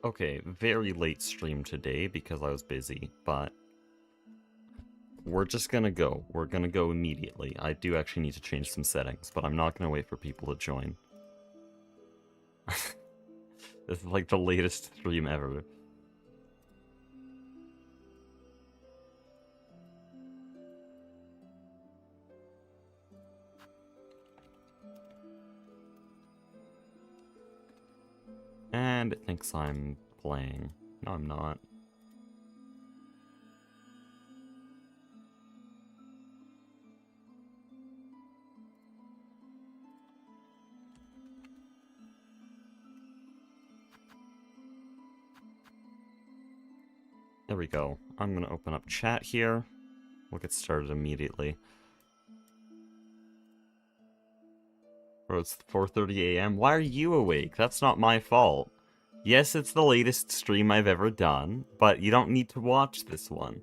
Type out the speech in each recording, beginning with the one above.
Okay, very late stream today because I was busy, but we're just gonna go. We're gonna go immediately. I do actually need to change some settings, but I'm not gonna wait for people to join. This is like the latest stream ever. And it thinks I'm playing. No, I'm not. There we go. I'm gonna open up chat here. We'll get started immediately. Bro, it's 4:30 a.m. Why are you awake? That's not my fault. Yes, it's the latest stream I've ever done, but you don't need to watch this one.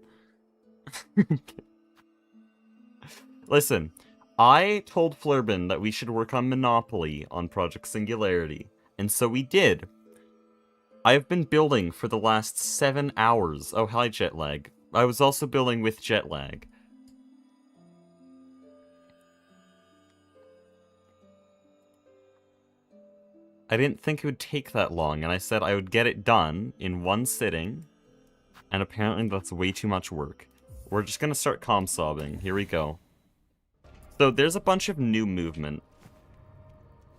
Listen, I told Flurbin that we should work on Monopoly on Project Singularity, and so we did. I've been building for the last 7 hours. Oh, hi, jet lag. I was also building with jet lag. I didn't think it would take that long, and I said I would get it done in one sitting, and apparently that's way too much work. We're just gonna start comm-sobbing. Here we go. So there's a bunch of new movement.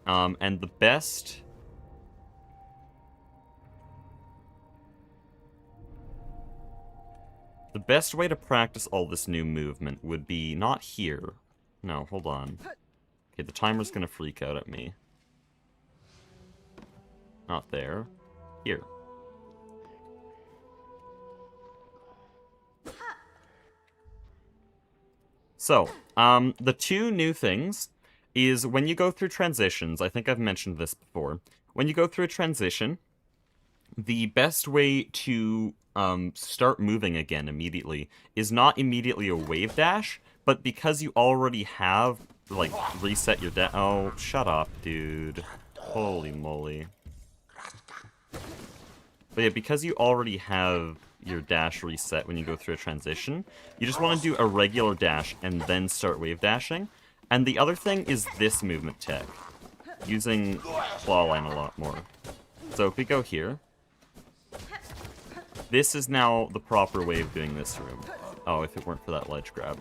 And the best... The best way to practice all this new movement would be not here. No, hold on. Okay, the timer's gonna freak out at me. Not there. Here. So, the two new things is when you go through transitions, I think I've mentioned this before, when you go through a transition, the best way to start moving again immediately is not immediately a wave dash, but because you already have, like, reset your dash. Oh, shut up, dude. Holy moly. But yeah, because you already have your dash reset when you go through a transition, you just want to do a regular dash and then start wave dashing. And the other thing is this movement tech, using clawline a lot more. So if we go here, this is now the proper way of doing this room. Oh, if it weren't for that ledge grab.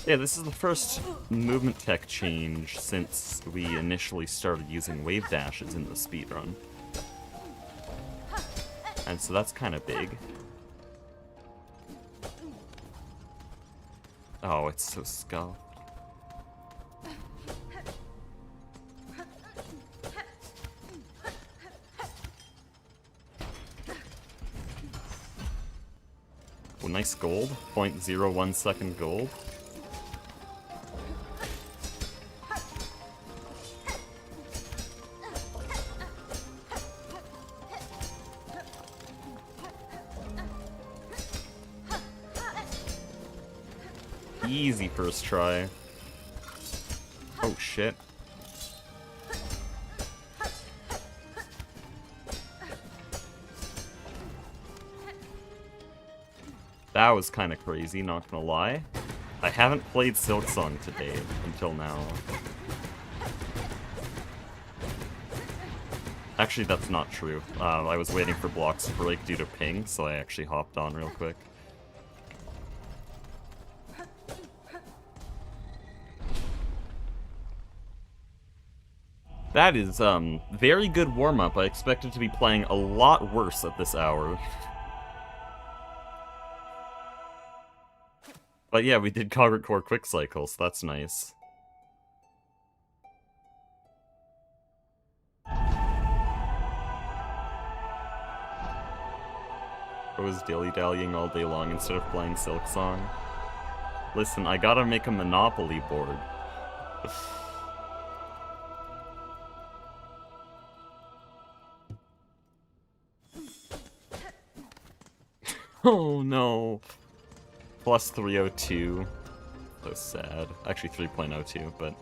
Yeah, this is the first movement tech change since we initially started using wave dashes in the speedrun. And so that's kind of big. Oh, it's so scuffed. Oh, nice gold. 0.01 second gold. Easy first try. Oh shit. That was kind of crazy, not gonna lie. I haven't played Silksong today, until now. Actually, that's not true. I was waiting for blocks to break due to ping, so I actually hopped on real quick. That is, very good warm-up. I expected to be playing a lot worse at this hour. But yeah, we did Cogurt Core Quick Cycle, so that's nice. I was dilly-dallying all day long instead of playing Silksong. Listen, I gotta make a Monopoly board. Oh no. Plus 302. So sad. Actually 3.02, but...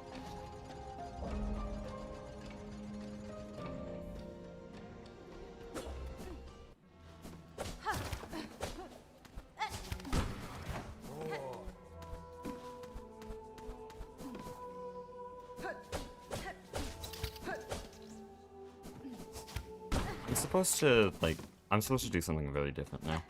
I'm supposed to do something very different now.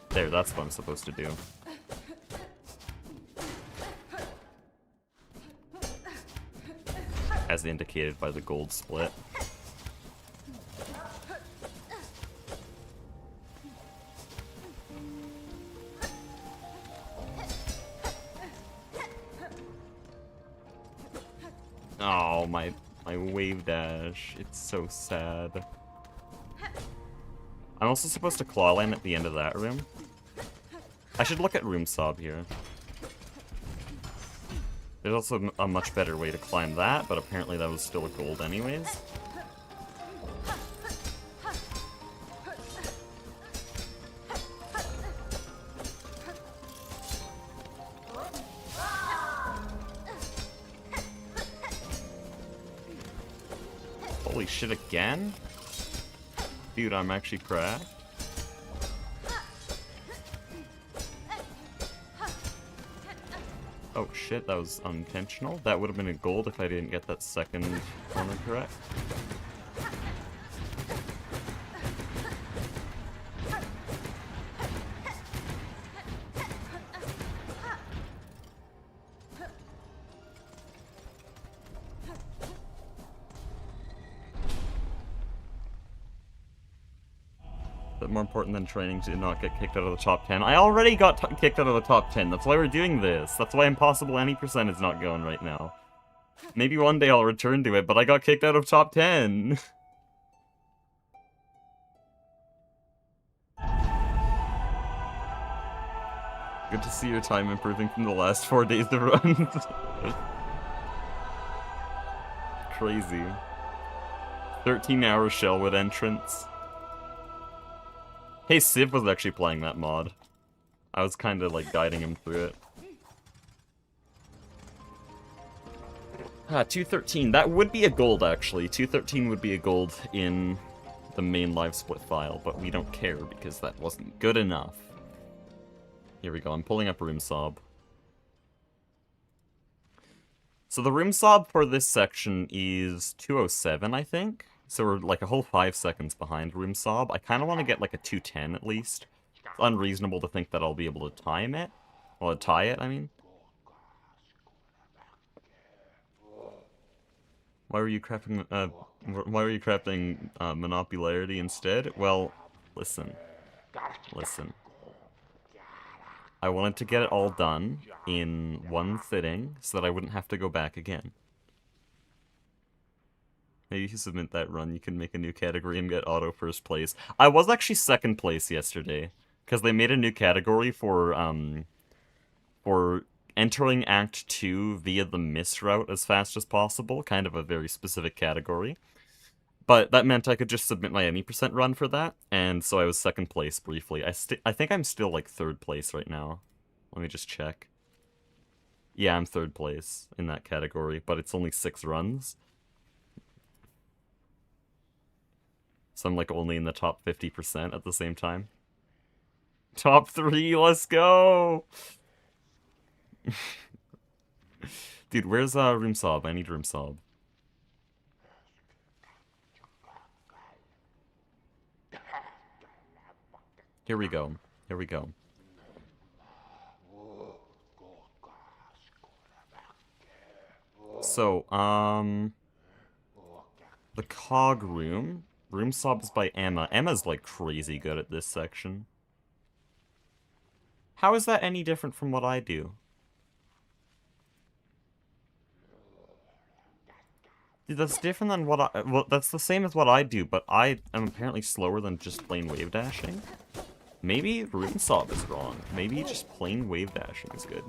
There, that's what I'm supposed to do. As indicated by the gold split. Oh, my wave dash. It's so sad. I'm also supposed to claw land at the end of that room. I should look at room sob here. There's also a much better way to climb that, but apparently that was still a gold anyways. Holy shit, again? Dude, I'm actually cracked. Oh shit, that was unintentional. That would have been a gold if I didn't get that second corner correct. But more important than training to not get kicked out of the top 10. I already got kicked out of the top 10. That's why we're doing this. That's why Impossible Any Percent is not going right now. Maybe one day I'll return to it, but I got kicked out of top 10. Good to see your time improving from the last 4 days of runs. Crazy. 13-hour Shellwood entrance. Hey, Civ was actually playing that mod. I was kind of like guiding him through it. 213. That would be a gold, actually. 213 would be a gold in the main live split file, but we don't care because that wasn't good enough. Here we go. I'm pulling up room sob. So the room sob for this section is 207, I think. So we're like a whole 5 seconds behind room sob. I kind of want to get like a 210 at least. It's unreasonable to think that I'll be able to time it. Well, tie it, I mean. Why were you crafting, Monopularity instead? Well, listen. Listen. I wanted to get it all done in one sitting so that I wouldn't have to go back again. Maybe if you submit that run, you can make a new category and get auto first place. I was actually second place yesterday, because they made a new category for entering Act 2 via the miss route as fast as possible, kind of a very specific category. But that meant I could just submit my any percent run for that, and so I was second place briefly. I think I'm still like third place right now. Let me just check. Yeah, I'm third place in that category, but it's only 6 runs. So I'm like only in the top 50% at the same time. Top 3, let's go! Dude, where's room sob? I need room sob. Here we go. Here we go. So, the cog room. Room sob is by Emma. Emma's like crazy good at this section. How is that any different from what I do? Dude, that's different than what I... Well, that's the same as what I do, but I am apparently slower than just plain wave dashing. Maybe room sob is wrong. Maybe just plain wave dashing is good.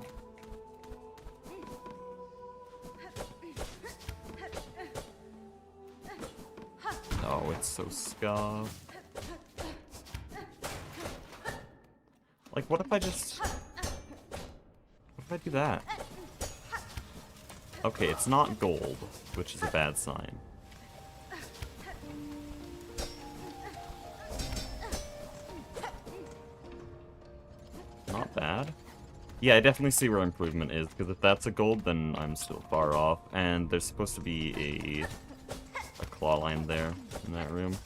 that's so scuffed. Like, what if I just... What if I do that? Okay, it's not gold, which is a bad sign. Not bad. Yeah, I definitely see where improvement is, because if that's a gold, then I'm still far off. And there's supposed to be a claw line there in that room.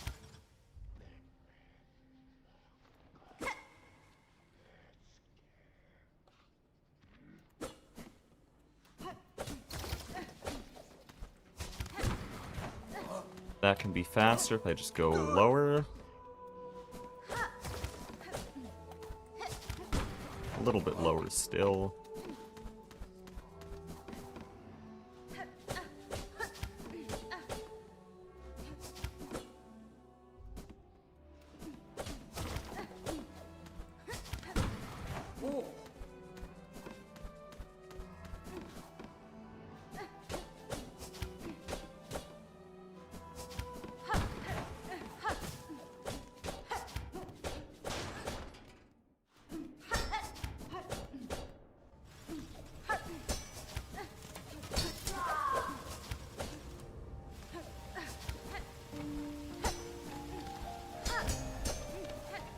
That can be faster if I just go lower. A little bit lower still.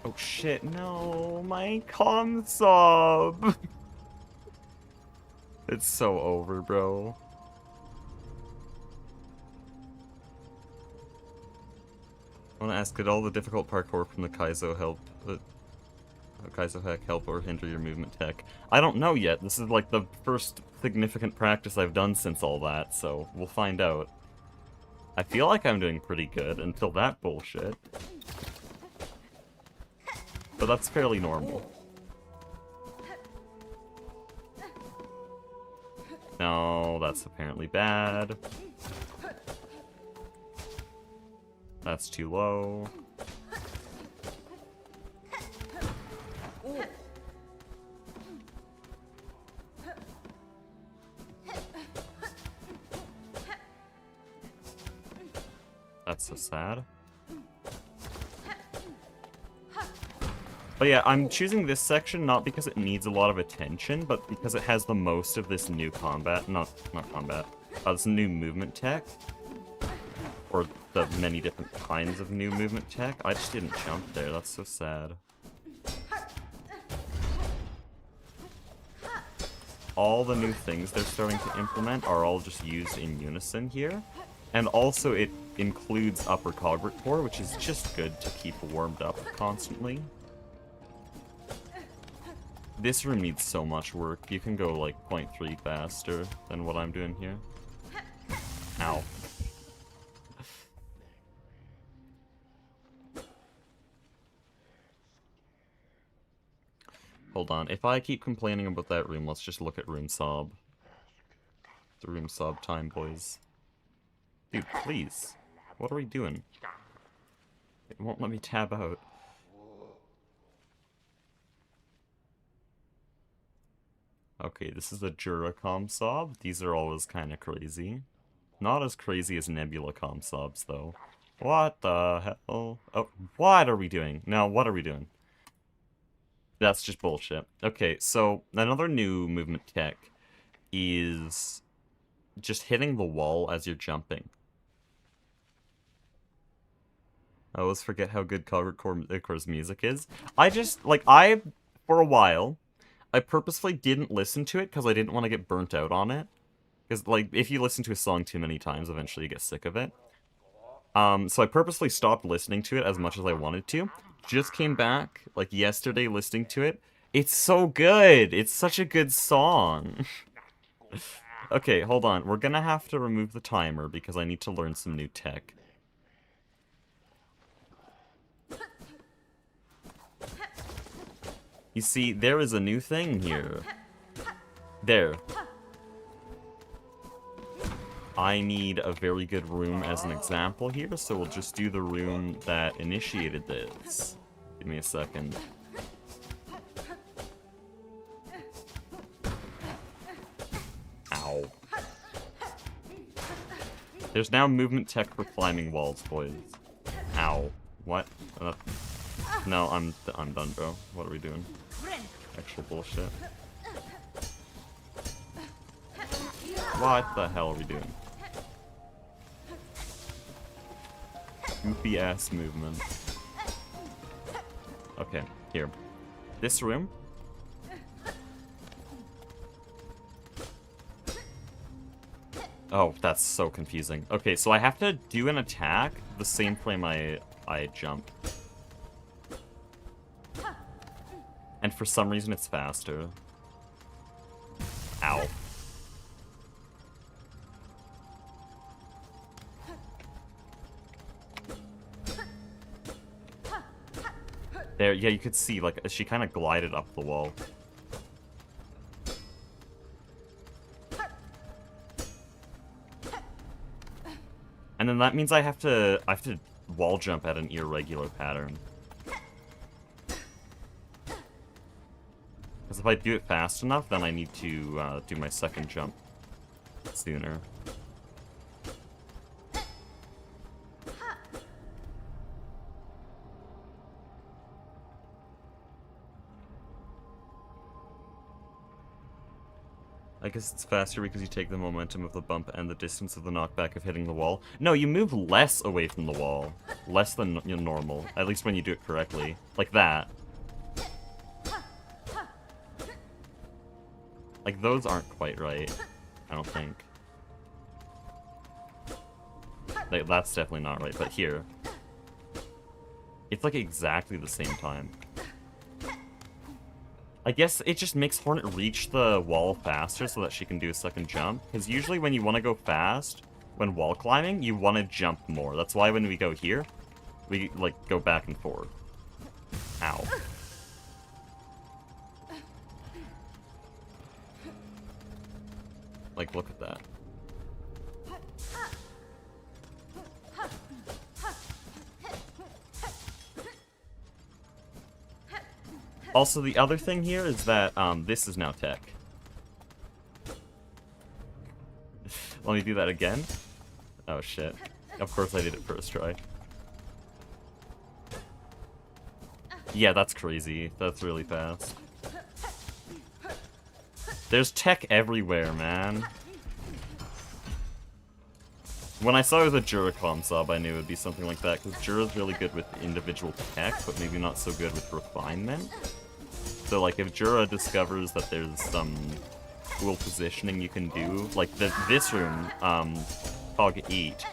Oh shit, no, my comm sub. It's so over, bro. I want to ask, did all the difficult parkour from the Kaizo help? Kaizo hack help or hinder your movement tech? I don't know yet. This is like the first significant practice I've done since all that, so we'll find out. I feel like I'm doing pretty good until that bullshit. But that's fairly normal. No, that's apparently bad. That's too low. That's so sad. But yeah, I'm choosing this section not because it needs a lot of attention, but because it has the most of this new combat, not combat, this new movement tech. Or the many different kinds of new movement tech. I just didn't jump there, that's so sad. All the new things they're starting to implement are all just used in unison here. And also it includes upper cogwort core, which is just good to keep warmed up constantly. This room needs so much work. You can go like 0.3 faster than what I'm doing here. Ow. Hold on. If I keep complaining about that room, let's just look at room sob. The room sob time, boys. Dude, please. What are we doing? It won't let me tab out. Okay, this is the Juracom sob. These are always kind of crazy. Not as crazy as Nebula com sobs, though. What the hell? Oh, what are we doing? No, what are we doing? That's just bullshit. Okay, so another new movement tech is just hitting the wall as you're jumping. I always forget how good Core's music is. For a while, I purposefully didn't listen to it because I didn't want to get burnt out on it. Because, like, if you listen to a song too many times, eventually you get sick of it. So I purposely stopped listening to it as much as I wanted to. Just came back, like, yesterday listening to it. It's so good! It's such a good song! Okay, hold on. We're gonna have to remove the timer because I need to learn some new tech. You see, there is a new thing here. There. I need a very good room as an example here, so we'll just do the room that initiated this. Give me a second. Ow. There's now movement tech for climbing walls, boys. What? No, I'm done, bro. What are we doing? Actual bullshit. What the hell are we doing? Goofy ass movement. Okay, here. This room. Oh, that's so confusing. Okay, so I have to do an attack the same frame I jump. And for some reason it's faster. Ow. There, yeah, you could see, like, she kind of glided up the wall. And then that means I have to wall jump at an irregular pattern. Because if I do it fast enough, then I need to do my second jump sooner. I guess it's faster because you take the momentum of the bump and the distance of the knockback of hitting the wall. No, you move less away from the wall. Less than normal. At least when you do it correctly. Like that. Like, those aren't quite right. I don't think. Like, that's definitely not right, but here. It's like exactly the same time. I guess it just makes Hornet reach the wall faster so that she can do a second jump. Because usually when you want to go fast, when wall climbing, you want to jump more. That's why when we go here, we, like, go back and forth. Ow. Like, look at that. Also, the other thing here is that this is now tech. Let me do that again. Oh shit. Of course I did it first try. Yeah, that's crazy. That's really fast. There's tech everywhere, man. When I saw it was a Jura sub, I knew it would be something like that, because Jura's really good with individual tech, but maybe not so good with refinement. So, like, if Jura discovers that there's some cool positioning you can do, like this room, Cog 8,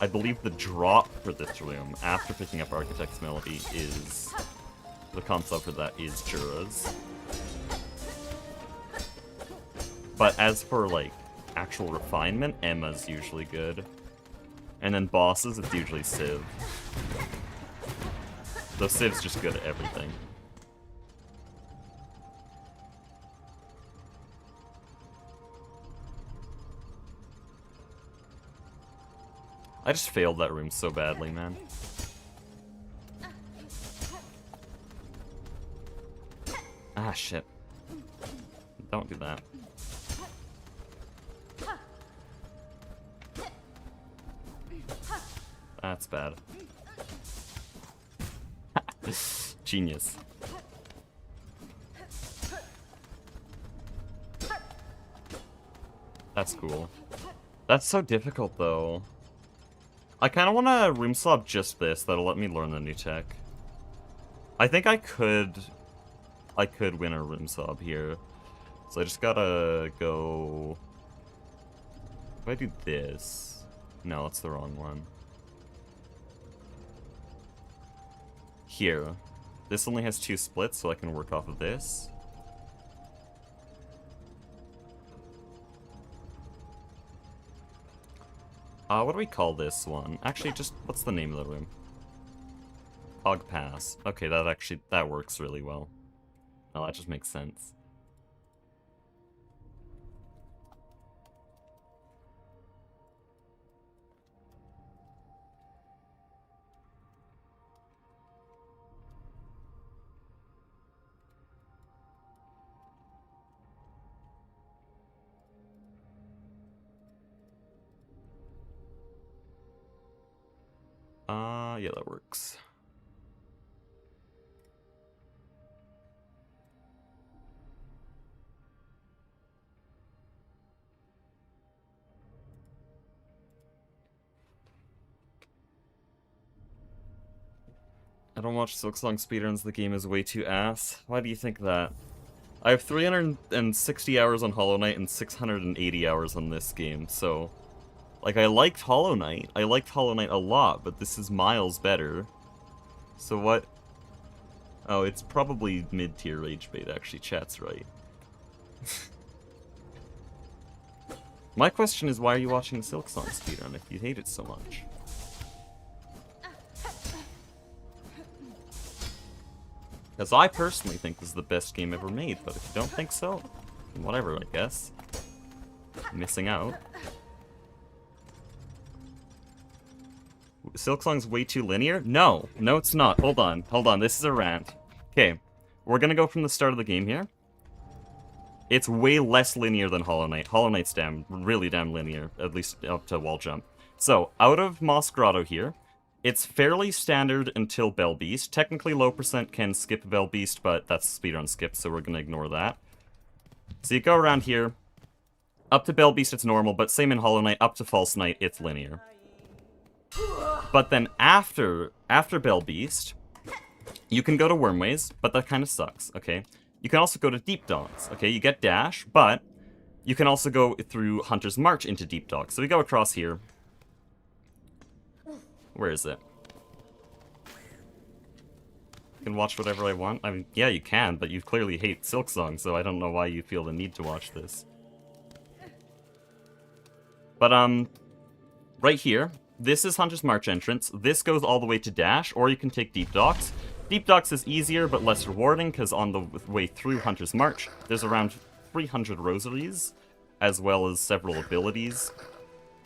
I believe the drop for this room, after picking up Architect's Melody, is... the concept for that is Jura's. But as for, like, actual refinement, Emma's usually good. And then bosses, it's usually Civ. Though Civ's just good at everything. I just failed that room so badly, man. Ah, shit. Don't do that. That's bad. Genius. That's cool. That's so difficult, though. I kind of want to room swap just this. That'll let me learn the new tech. I think I could win a room swap here. So I just gotta go... If I do this... No, that's the wrong one. Here. This only has 2 splits, so I can work off of this. What do we call this one? Actually, just, what's the name of the room? Hog Pass. Okay, that works really well. Oh, that just makes sense. Yeah, that works. I don't watch Silksong speedruns, the game is way too ass. Why do you think that? I have 360 hours on Hollow Knight and 680 hours on this game, so... Like, I liked Hollow Knight. I liked Hollow Knight a lot, but this is miles better. So what? Oh, it's probably mid-tier rage bait, actually. Chat's right. My question is, why are you watching Silksong speedrun if you hate it so much? Because I personally think this is the best game ever made, but if you don't think so, then whatever, I guess. Missing out. Silksong's way too linear? No. No, it's not. Hold on. Hold on. This is a rant. Okay. We're gonna go from the start of the game here. It's way less linear than Hollow Knight. Hollow Knight's really damn linear, at least up to wall jump. So, out of Moss Grotto here, it's fairly standard until Bell Beast. Technically, low percent can skip Bell Beast, but that's speedrun skip, so we're gonna ignore that. So you go around here. Up to Bell Beast, it's normal, but same in Hollow Knight. Up to False Knight, it's linear. But then after Bell Beast, you can go to Wormways, but that kind of sucks, okay? You can also go to Deep Dogs, okay? You get Dash, but you can also go through Hunter's March into Deep Dogs. So we go across here. Where is it? I can watch whatever I want. I mean, yeah, you can, but you clearly hate Silksong, so I don't know why you feel the need to watch this. But, right here, this is Hunter's March entrance. This goes all the way to Dash, or you can take Deep Docks. Deep Docks is easier, but less rewarding, because on the way through Hunter's March, there's around 300 rosaries, as well as several abilities.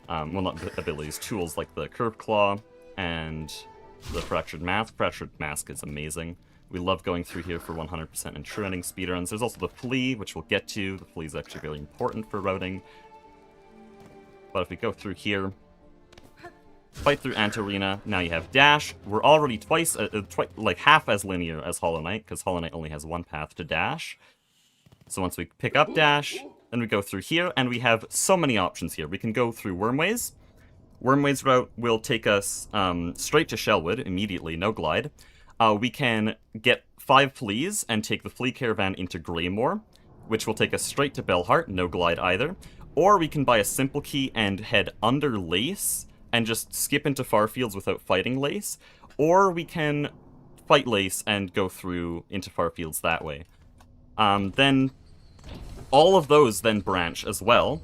Well, not abilities, tools like the Curved Claw, and the Fractured Mask. Fractured Mask is amazing. We love going through here for 100% in true ending speedruns. There's also the Flea, which we'll get to. The Flea is actually very important for routing. But if we go through here, fight through Antarena, now you have Dash. We're already like half as linear as Hollow Knight, because Hollow Knight only has one path to Dash. So once we pick up Dash, then we go through here, and we have so many options here. We can go through Wormways. Wormways route will take us straight to Shellwood immediately, no glide. We can get 5 Fleas and take the Flea Caravan into Greymoor, which will take us straight to Bellheart, no glide either. Or we can buy a Simple Key and head under Lace, and just skip into Farfields without fighting Lace. Or we can fight Lace and go through into Farfields that way. Then all of those then branch as well,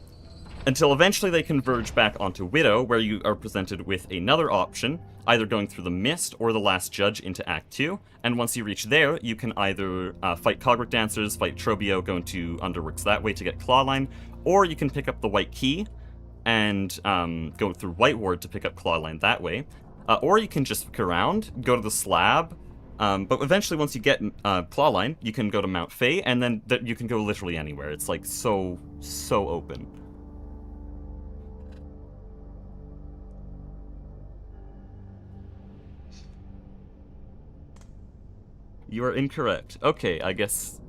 until eventually they converge back onto Widow, where you are presented with another option, either going through the Mist or the Last Judge into Act 2, and once you reach there, you can either fight Cogwork Dancers, fight Trobio, go into Underworks that way to get Clawline, or you can pick up the White Key, and go through White Ward to pick up Clawline that way, or you can just look around, go to the Slab, but eventually once you get Clawline, you can go to Mount Fae, and then you can go literally anywhere. It's like so open. You are incorrect. Okay, I guess...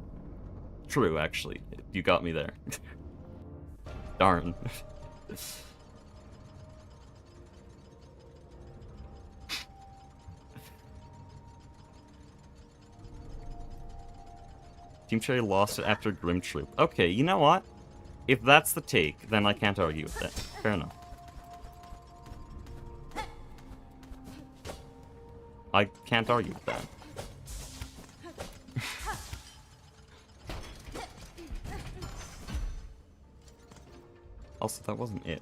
True, actually. You got me there. Darn. Team Cherry lost it after Grim Troop. Okay, you know what? If that's the take, then I can't argue with it. Fair enough. I can't argue with that. Also, that wasn't it.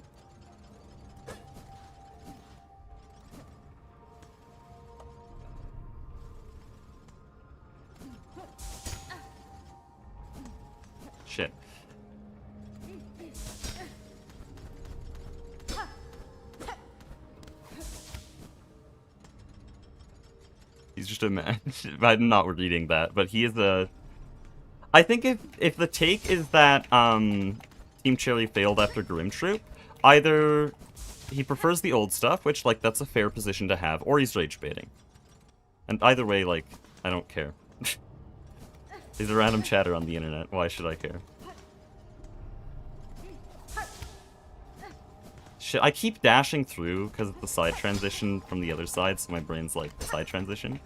Shit. He's just a man. I'm not reading that, but he is a... I think if the take is that, Team Cherry failed after Grim Troop, either he prefers the old stuff, which, like, that's a fair position to have, or he's rage baiting. And either way, like, I don't care. He's a random chatter on the internet, why should I care? Shit, I keep dashing through because of the side transition from the other side, so my brain's like, side transition.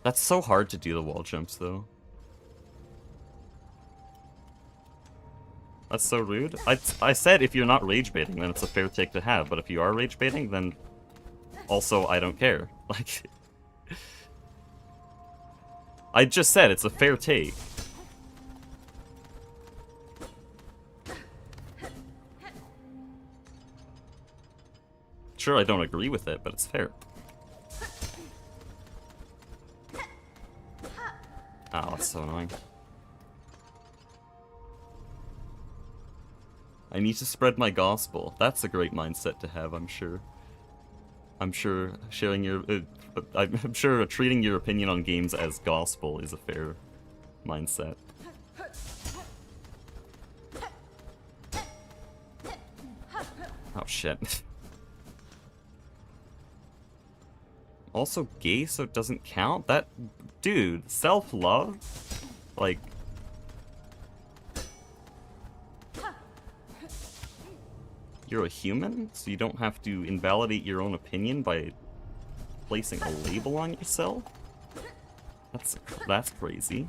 That's so hard to do the wall jumps, though. That's so rude. I said if you're not rage baiting, then it's a fair take to have, but if you are rage baiting, then also I don't care. Like, I just said it's a fair take. Sure, I don't agree with it, but it's fair. Oh, that's so annoying. I need to spread my gospel. That's a great mindset to have, I'm sure. I'm sure sharing your... I'm sure treating your opinion on games as gospel is a fair mindset. Oh, shit. Also gay, so it doesn't count? That... Dude, self-love? Like... You're a human, so you don't have to invalidate your own opinion by placing a label on yourself? That's crazy.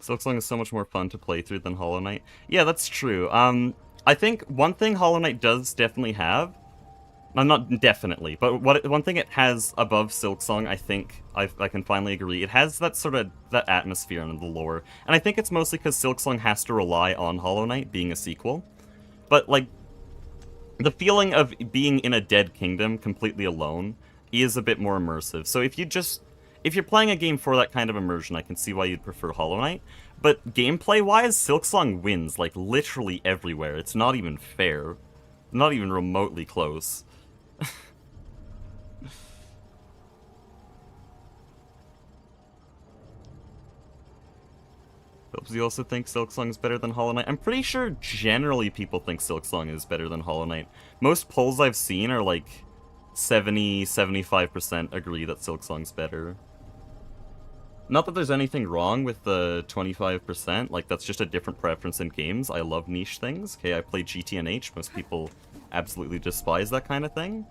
Silksong is so much more fun to play through than Hollow Knight. Yeah, that's true. I think one thing Hollow Knight does definitely have, not definitely, but one thing it has above Silksong, I think I can finally agree, it has that sort of that atmosphere and the lore, and I think it's mostly because Silksong has to rely on Hollow Knight being a sequel. But like, the feeling of being in a dead kingdom completely alone is a bit more immersive. So if you're playing a game for that kind of immersion, I can see why you'd prefer Hollow Knight. But gameplay-wise, Silksong wins, like, literally everywhere. It's not even fair. Not even remotely close. Hopes you also think Silksong is better than Hollow Knight. I'm pretty sure generally people think Silksong is better than Hollow Knight. Most polls I've seen are like 70-75% agree that Silksong's better. Not that there's anything wrong with the 25%, like that's just a different preference in games. I love niche things. Okay, I play GTNH, most people absolutely despise that kind of thing.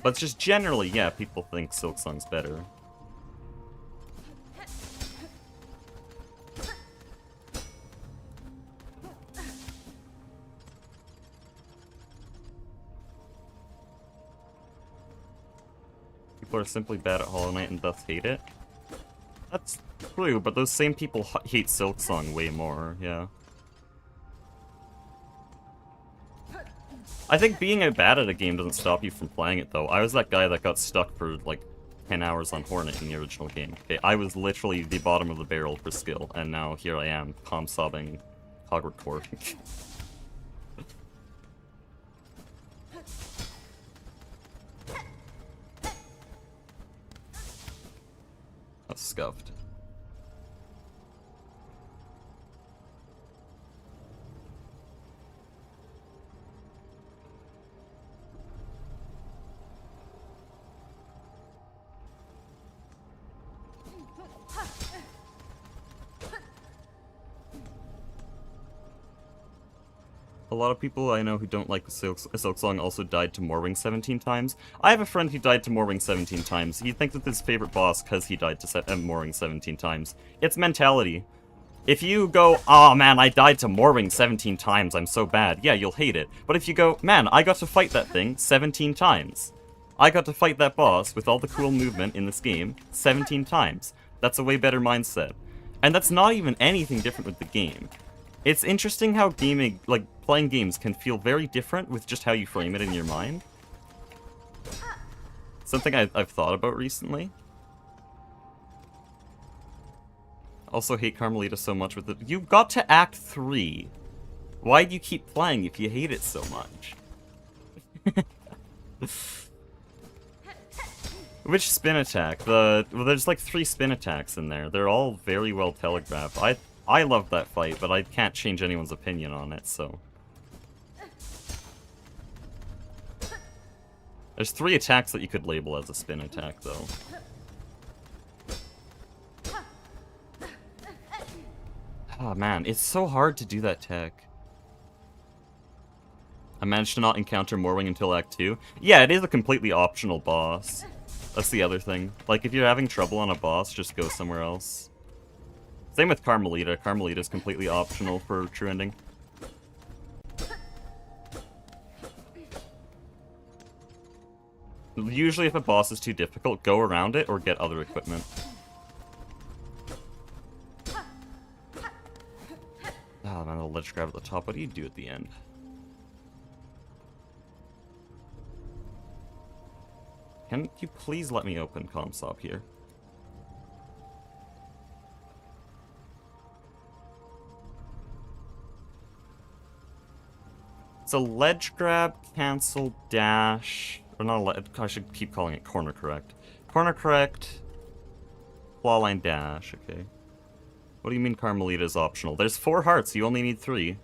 But just generally, yeah, people think Silksong's better. People are simply bad at Hollow Knight and thus hate it. That's true, but those same people hate Silksong way more, yeah. I think being bad at a game doesn't stop you from playing it, though. I was that guy that got stuck for, like, 10 hours on Hornet in the original game. Okay, I was literally the bottom of the barrel for skill, and now here I am, calm-sobbing Hogwarts Core. That's scuffed. A lot of people I know who don't like the Silksong also died to Morwing 17 times. I have a friend who died to Morwing 17 times. He thinks it's his favorite boss because he died to Morwing 17 times. It's mentality. If you go, oh man, I died to Morwing 17 times, I'm so bad, yeah, you'll hate it. But if you go, man, I got to fight that thing 17 times. I got to fight that boss with all the cool movement in this game 17 times. That's a way better mindset. And that's not even anything different with the game. It's interesting how gaming, like, playing games can feel very different with just how you frame it in your mind. Something I've thought about recently. Also hate Carmelita so much with it. You got to Act 3. Why do you keep playing if you hate it so much? Which spin attack? Well, there's like 3 spin attacks in there. They're all very well telegraphed. I love that fight, but I can't change anyone's opinion on it, so... There's 3 attacks that you could label as a spin attack, though. Oh man, it's so hard to do that tech. I managed to not encounter Morwing until Act 2. Yeah, it is a completely optional boss. That's the other thing. Like, if you're having trouble on a boss, just go somewhere else. Same with Carmelita. Carmelita's completely optional for True Ending. Usually if a boss is too difficult, go around it or get other equipment. Oh man, the ledge grab at the top. What do you do at the end? Can you please let me open Comsop here? So ledge grab, cancel, dash, or not a ledge, I should keep calling it corner correct. Corner correct, clawline dash, okay. What do you mean Carmelita is optional? There's 4 hearts, you only need 3.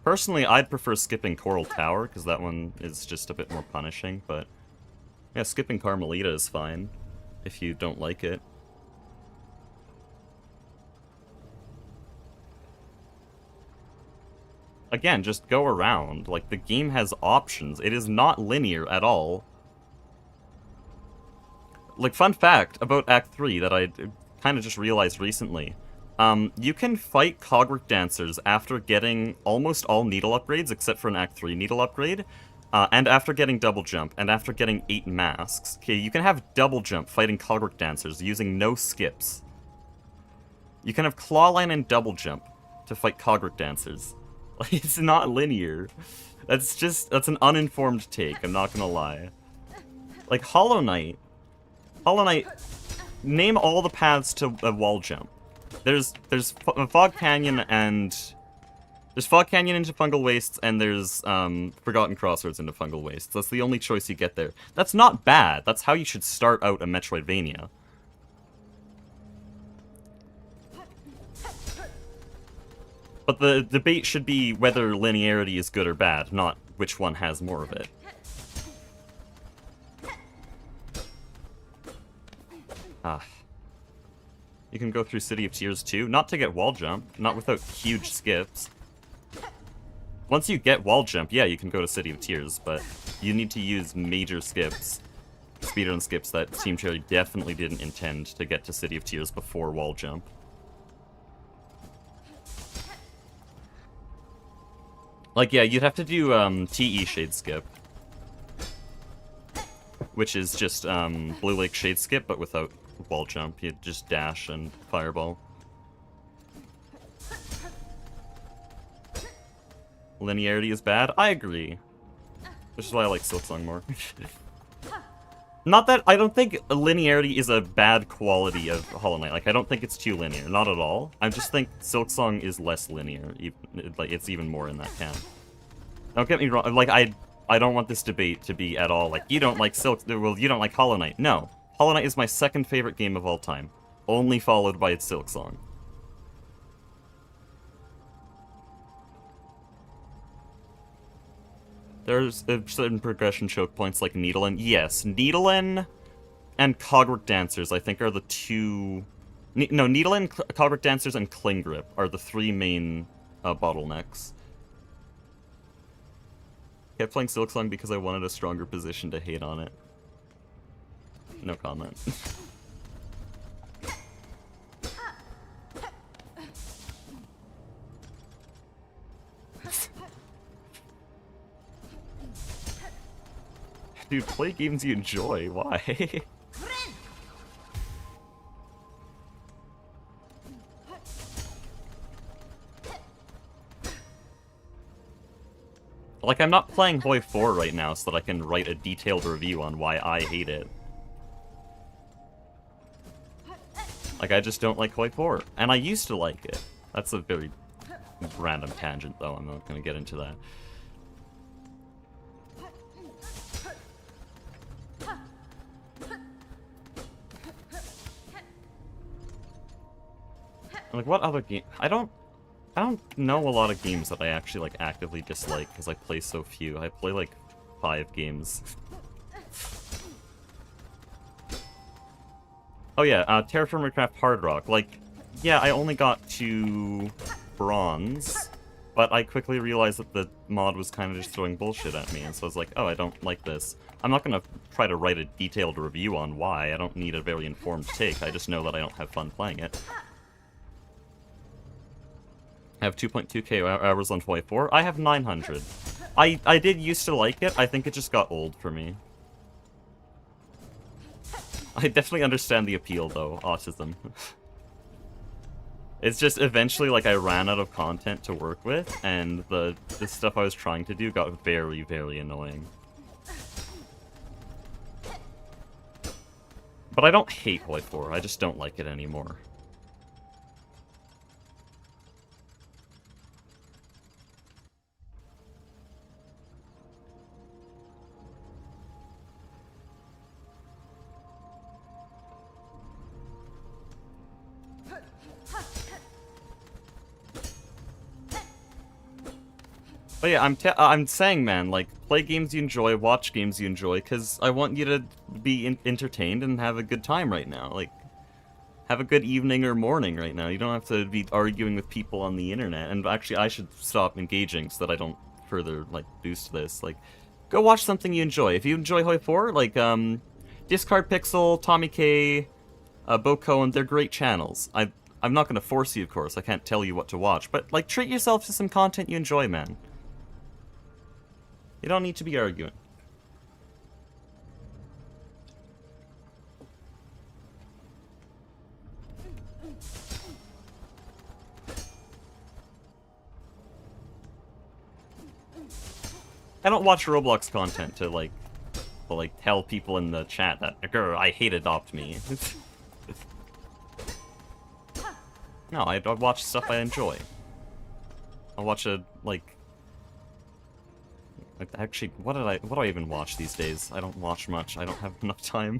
Personally, I'd prefer skipping Coral Tower, because that one is just a bit more punishing, but... Yeah, skipping Carmelita is fine, if you don't like it. Again, just go around. Like, the game has options. It is not linear at all. Like, fun fact about Act 3 that I kind of just realized recently. You can fight Cogwork Dancers after getting almost all needle upgrades, except for an Act 3 needle upgrade, and after getting double jump, and after getting 8 masks. Okay, you can have double jump fighting Cogwork Dancers using no skips. You can have clawline and double jump to fight Cogwork Dancers. Like, it's not linear. That's an uninformed take, I'm not gonna lie. Like, Hollow Knight, name all the paths to a wall jump. There's Fog Canyon and... There's Fog Canyon into Fungal Wastes, and there's Forgotten Crossroads into Fungal Wastes. That's the only choice you get there. That's not bad. That's how you should start out a Metroidvania. But the debate should be whether linearity is good or bad, not which one has more of it. Ah. You can go through City of Tears too, not to get wall jump, not without huge skips. Once you get wall jump, yeah, you can go to City of Tears, but you need to use major skips, speedrun skips that Team Cherry definitely didn't intend to get to City of Tears before wall jump. Like, yeah, you'd have to do TE Shade Skip, which is just Blue Lake Shade Skip, but without wall jump. You just dash and fireball. Linearity is bad? I agree. Which is why I like Silksong more. Not that I don't think linearity is a bad quality of Hollow Knight. Like, I don't think it's too linear. Not at all. I just think Silksong is less linear. Like, it's even more in that camp. Don't get me wrong. Like, I don't want this debate to be at all like, you don't like well, you don't like Hollow Knight. No. Hollow Knight is my second favorite game of all time. Only followed by its Silksong. There's certain progression choke points like Needlin. Yes, Needlin and Cogwork Dancers, I think, are the two... No, Needlin, Cogwork Dancers, and Cling Grip are the 3 main bottlenecks. Kept playing Silksong because I wanted a stronger position to hate on it. No comment. Dude, play games you enjoy. Why? Like, I'm not playing Hoi 4 right now so that I can write a detailed review on why I hate it. Like, I just don't like Hoi 4. And I used to like it. That's a very random tangent, though. I'm not going to get into that. Like, what other game? I don't know a lot of games that I actually, like, actively dislike, because I play so few. I play, like, 5 games. Oh yeah, Terraform Minecraft Hard Rock. Like, yeah, I only got to bronze, but I quickly realized that the mod was kind of just throwing bullshit at me, and so I was like, oh, I don't like this. I'm not gonna try to write a detailed review on why. I don't need a very informed take. I just know that I don't have fun playing it. I have 2.2k hours on 24. I have 900. I did used to like it. I think it just got old for me. I definitely understand the appeal, though. Autism. It's just eventually, like, I ran out of content to work with, and the stuff I was trying to do got very, very annoying. But I don't hate Hoi 4, I just don't like it anymore. But yeah, I'm saying, man, like, play games you enjoy, watch games you enjoy, because I want you to be entertained and have a good time right now. Like, have a good evening or morning right now. You don't have to be arguing with people on the internet. And actually, I should stop engaging so that I don't further, like, boost this. Like, go watch something you enjoy. If you enjoy Hoi 4, like, Discard Pixel, Tommy K, Bo Cohen, they're great channels. I'm not going to force you, of course. I can't tell you what to watch. But, like, treat yourself to some content you enjoy, man. You don't need to be arguing. I don't watch Roblox content to, like, tell people in the chat that, grr, I hate Adopt Me. No, I watch stuff I enjoy. I'll watch actually, what do I even watch these days? I don't watch much. I don't have enough time.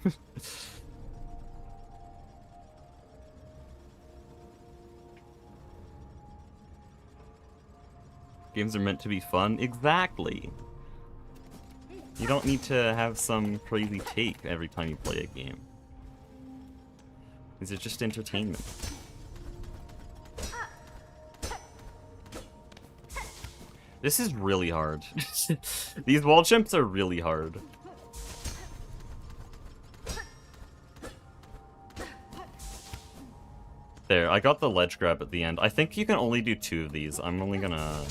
Games are meant to be fun. Exactly. You don't need to have some crazy take every time you play a game. These are just entertainment. This is really hard. These wall jumps are really hard. There, I got the ledge grab at the end. I think you can only do 2 of these. I'm only gonna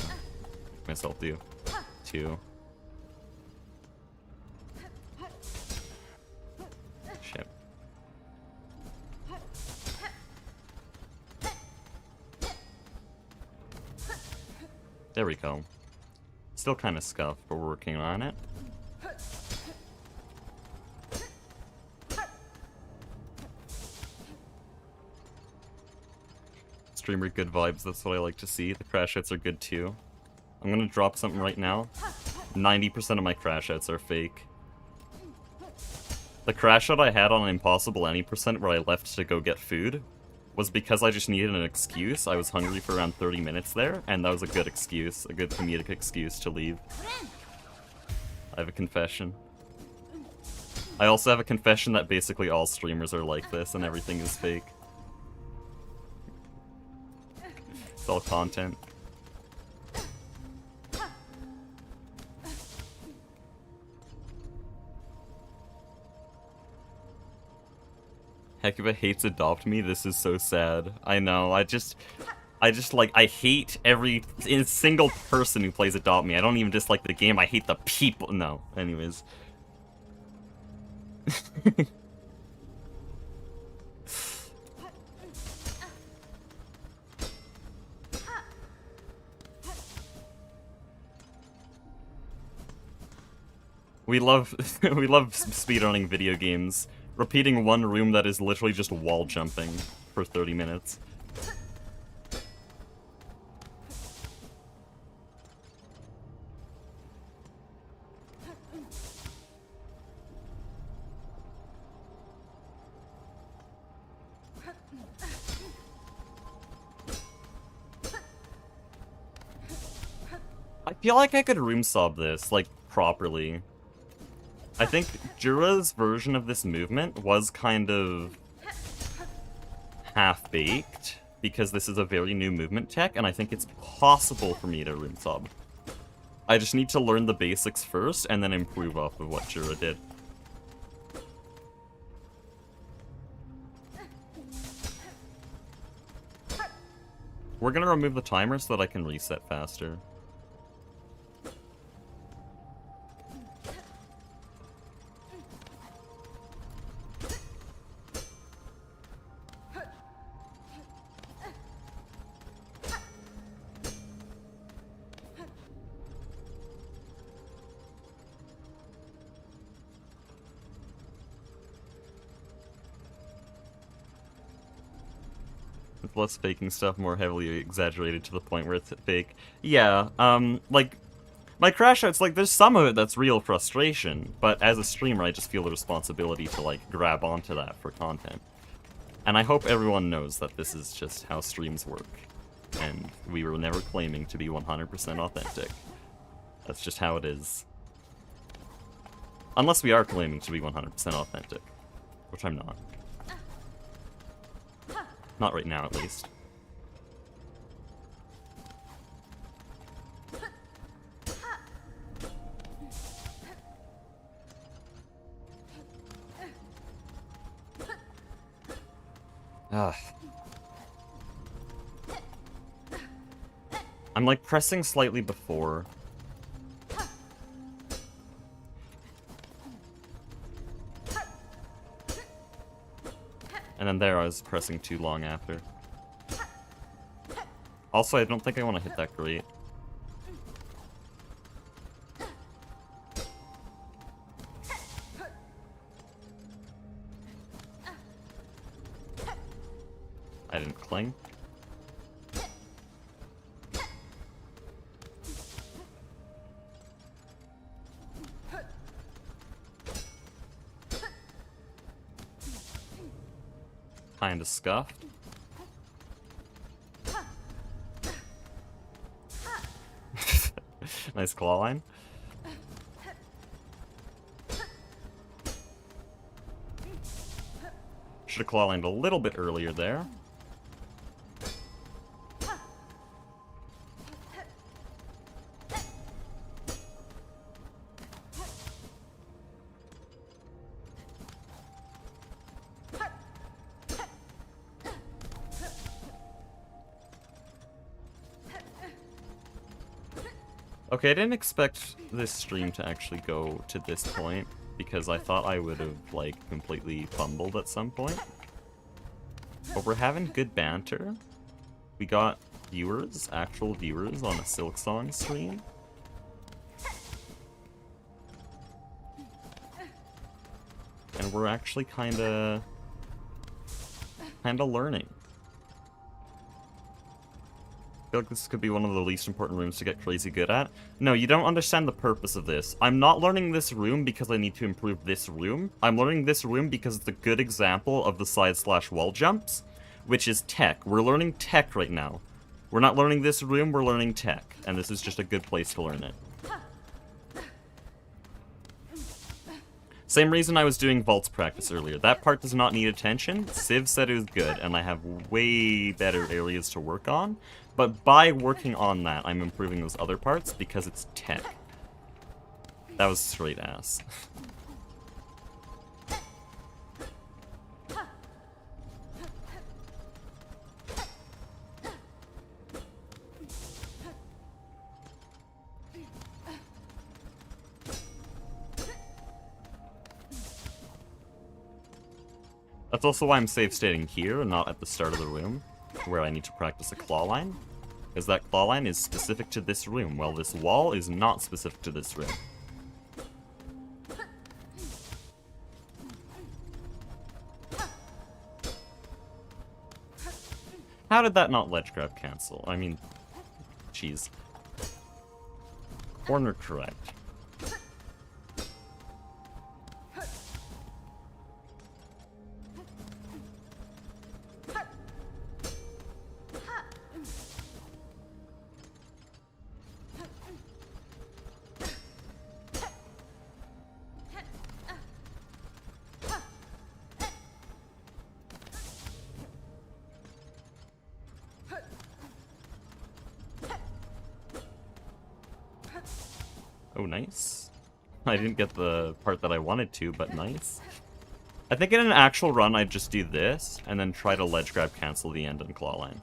make myself do 2. Shit. There we go. Still kind of scuffed, but we're working on it. Streamer good vibes, that's what I like to see. The crash outs are good too. I'm gonna drop something right now. 90% of my crash outs are fake. The crash out I had on Impossible Any Percent where I left to go get food was because I just needed an excuse. I was hungry for around 30 minutes there, and that was a good excuse, a good comedic excuse to leave. I have a confession. I also have a confession that basically all streamers are like this and everything is fake. It's all content. Hecuba hates Adopt Me. This is so sad. I know. I just like, I hate every single person who plays Adopt Me. I don't even dislike the game. I hate the people. No. Anyways. We love speedrunning video games. Repeating one room that is literally just wall jumping for 30 minutes. feel like I could room sob this, like, properly. I think Jura's version of this movement was kind of half-baked, because this is a very new movement tech, and I think it's possible for me to room sob. I just need to learn the basics first, and then improve off of what Jura did. We're gonna remove the timer so that I can reset faster. With less faking stuff, more heavily exaggerated to the point where it's fake. Yeah, like, my crash outs, like, there's some of it that's real frustration, but as a streamer, I just feel the responsibility to, like, grab onto that for content. And I hope everyone knows that this is just how streams work, and we were never claiming to be 100% authentic. That's just how it is. Unless we are claiming to be 100% authentic, which I'm not. Not right now, at least. Ugh. I'm like pressing slightly before. And then there I was pressing too long after. Also, I don't think I want to hit that great. I didn't cling. Kinda scuffed. Nice claw line. Should have claw lined a little bit earlier there. Okay, I didn't expect this stream to actually go to this point, because I thought I would have, like, completely fumbled at some point. But we're having good banter. We got viewers, actual viewers, on a Silksong stream. And we're actually kinda learning. I feel like this could be one of the least important rooms to get crazy good at. No, you don't understand the purpose of this. I'm not learning this room because I need to improve this room. I'm learning this room because it's a good example of the side/wall jumps, which is tech. We're learning tech right now. We're not learning this room, we're learning tech. And this is just a good place to learn it. Same reason I was doing vaults practice earlier. That part does not need attention. Civ said it was good, and I have way better areas to work on. But by working on that, I'm improving those other parts because it's tech. That was straight ass. That's also why I'm save stating here and not at the start of the room, where I need to practice a claw line. Because that claw line is specific to this room, while this wall is not specific to this room. How did that not ledge grab cancel? I mean, jeez. Corner correct. Oh, nice. I didn't get the part that I wanted to, but nice. I think in an actual run, I'd just do this, and then try to ledge grab cancel the end and claw line.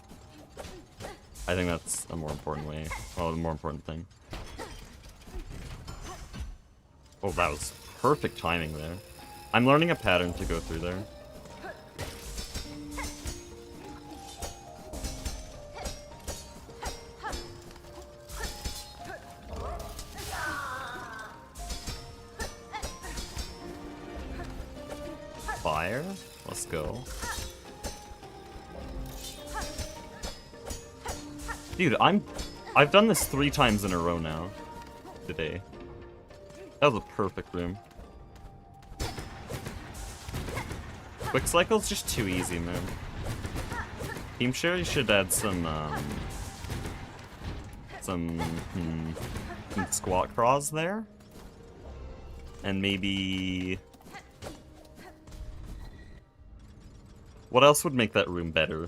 I think that's a more important way. Well, the more important thing. Oh, that was perfect timing there. I'm learning a pattern to go through there. Fire? Let's go. Dude, I've done this 3 times in a row now. Today. That was a perfect room. Quick Cycle's just too easy, man. Team Sherry should add some squat craws there. And maybe... What else would make that room better?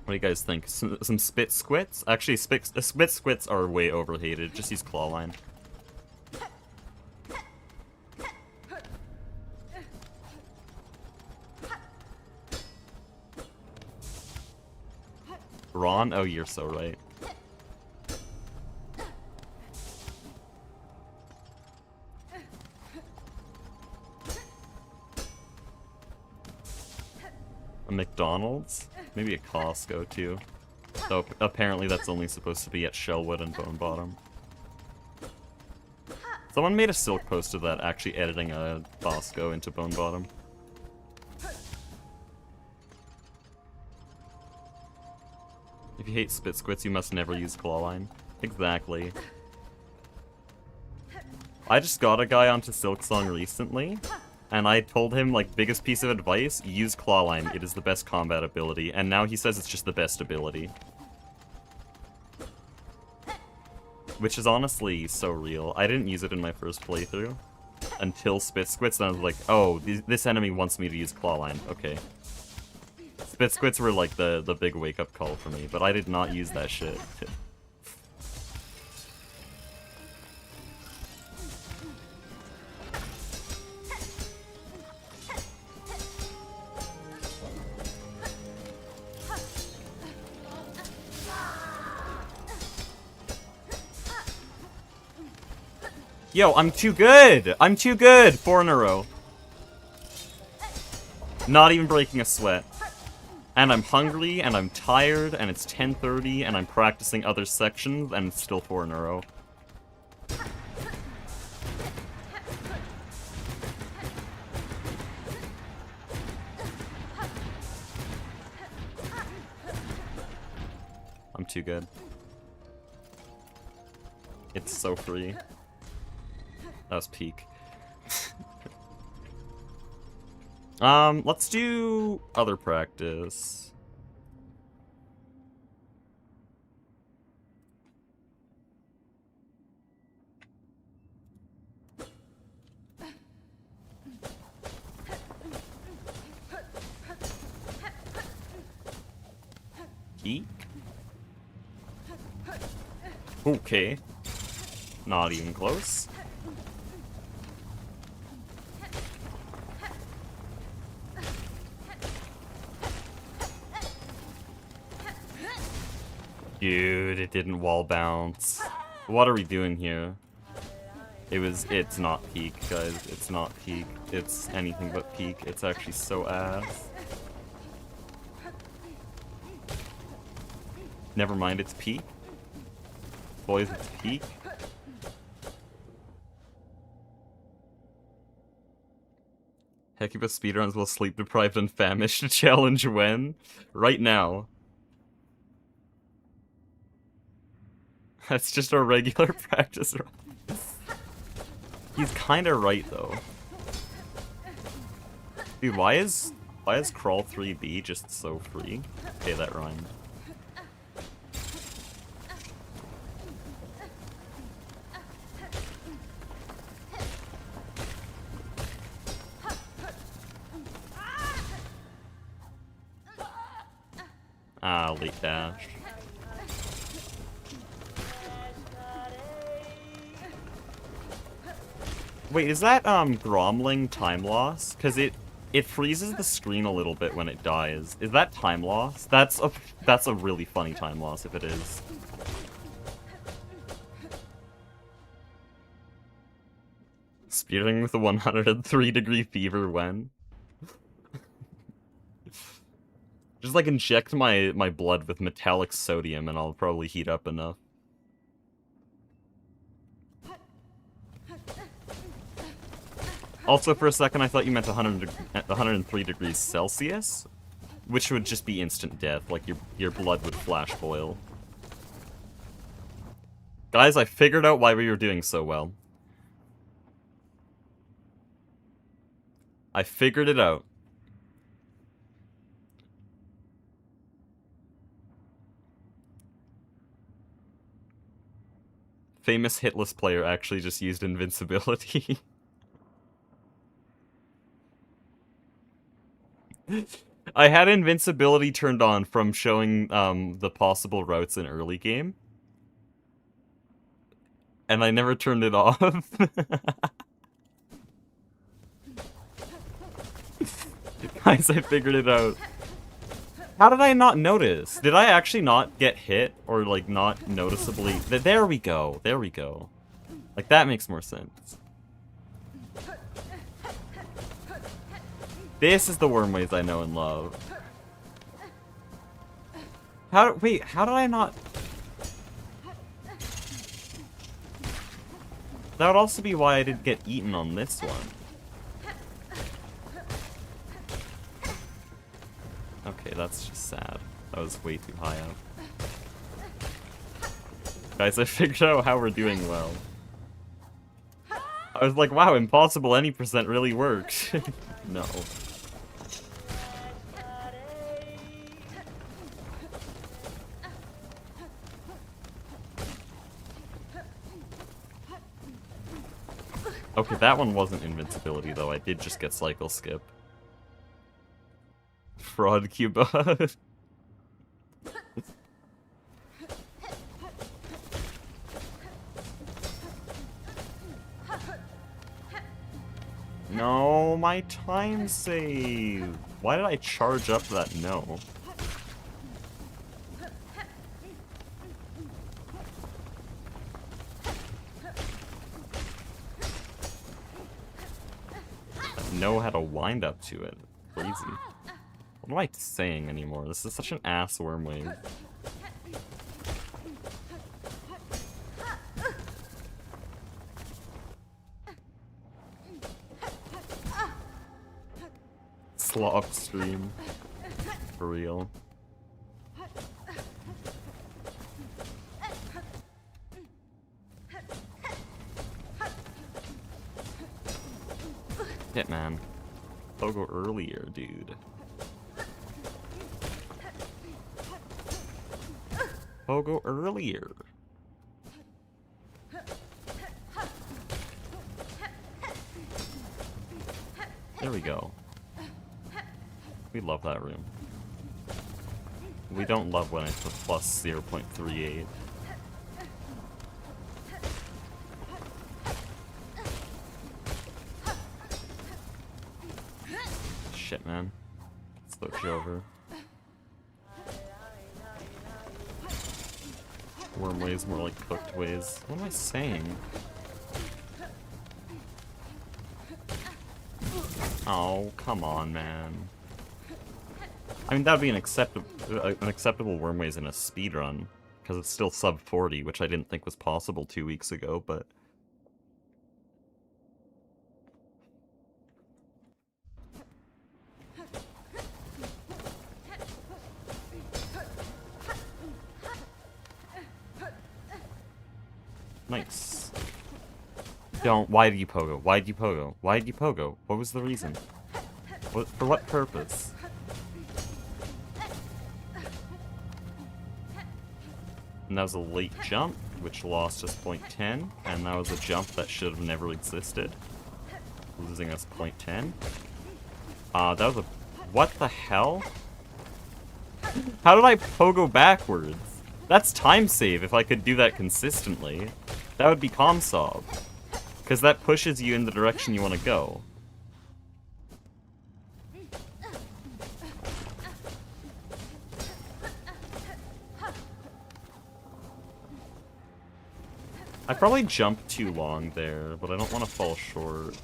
What do you guys think? Some spit squits? Actually, spit squits are way overhated. Just use claw line. Ron? Oh, you're so right. A McDonald's? Maybe a Costco, too. So, apparently that's only supposed to be at Shellwood and Bone Bottom. Someone made a Silk post of that, actually editing a Costco into Bone Bottom. If you hate spit squits, you must never use claw line. Exactly. I just got a guy onto Silksong recently, and I told him, like, biggest piece of advice, use claw line. It is the best combat ability, and now he says it's just the best ability. Which is honestly so real. I didn't use it in my first playthrough until spit squits, and I was like, oh, this enemy wants me to use claw line. Okay. Spit squits were like the big wake-up call for me, but I did not use that shit. Yo, I'm too good! I'm too good! 4 in a row. Not even breaking a sweat. And I'm hungry, and I'm tired, and it's 10:30, and I'm practicing other sections, and it's still 4 in a row. I'm too good. It's so free. That was peak. Let's do other practice. Peak? Okay. Not even close. Dude, it didn't wall bounce. What are we doing here? It's not peak, guys. It's not peak. It's anything but peak. It's actually so ass. Never mind, it's peak. Boys, it's peak. Hecuba speedruns will sleep deprived and famished challenge when? Right now. That's just a regular practice run. He's kinda right though. Dude, why is crawl 3B just so free? Okay, that rhymed. Ah, late dash. Wait, is that, Gromling time loss? Because it freezes the screen a little bit when it dies. Is that time loss? That's a really funny time loss if it is. Speedrunning with a 103-degree fever when? Just, like, inject my blood with metallic sodium and I'll probably heat up enough. Also, for a second, I thought you meant 103 degrees Celsius, which would just be instant death, like your blood would flash boil. Guys, I figured out why we were doing so well. I figured it out. Famous hitless player actually just used invincibility. I had invincibility turned on from showing the possible routes in early game. And I never turned it off. Guys, I figured it out. How did I not notice? Did I actually not get hit? Or, like, not noticeably... There we go. There we go. Like, that makes more sense. This is the Wormways I know and love. Wait, how did I not... That would also be why I didn't get eaten on this one. Okay, that's just sad. That was way too high up. Guys, I figured out how we're doing well. I was like, wow, impossible any percent really works. No. Okay, that one wasn't invincibility, though. I did just get cycle skip. Fraud Cuba. No, my time save. Why did I charge up that no? That no had a wind up to it. Crazy. What am I saying anymore? This is such an ass wormwave. Slop stream. For real. Hitman. Pogo earlier, dude. Pogo earlier. There we go. We love that room. We don't love when it's a plus 0.38. Shit, man. Switch over. Worm ways more like cooked ways. What am I saying? Oh, come on, man. I mean, that would be an acceptable worm ways in a speedrun, because it's still sub 40, which I didn't think was possible 2 weeks ago, but... Nice. Don't. Why did you pogo? Why did you pogo? Why did you pogo? What was the reason? What, for what purpose? And that was a late jump, which lost us 0.10, and that was a jump that should have never existed, losing us 0.10. That was a... What the hell? How did I pogo backwards? That's time save if I could do that consistently. That would be ComSob. Because that pushes you in the direction you want to go. I probably jumped too long there, but I don't want to fall short.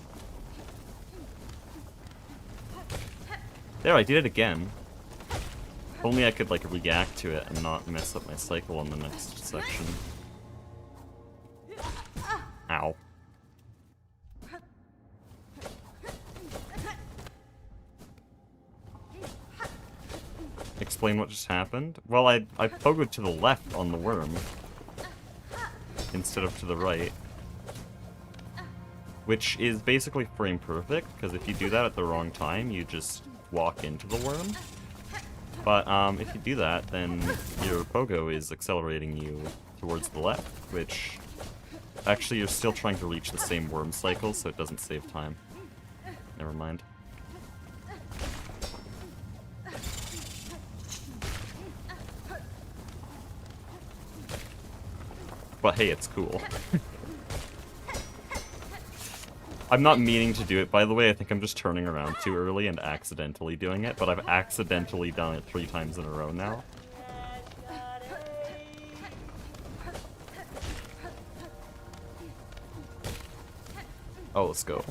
There, I did it again. If only I could, like, react to it and not mess up my cycle on the next section. Ow. Explain what just happened? Well, I pogoed to the left on the worm instead of to the right. Which is basically frame perfect, because if you do that at the wrong time, you just walk into the worm. But if you do that, then your pogo is accelerating you towards the left, which actually you're still trying to reach the same worm cycle, so it doesn't save time. Never mind. But hey, it's cool. I'm not meaning to do it, by the way. I think I'm just turning around too early and accidentally doing it, but I've accidentally done it 3 times in a row now. Oh, let's go.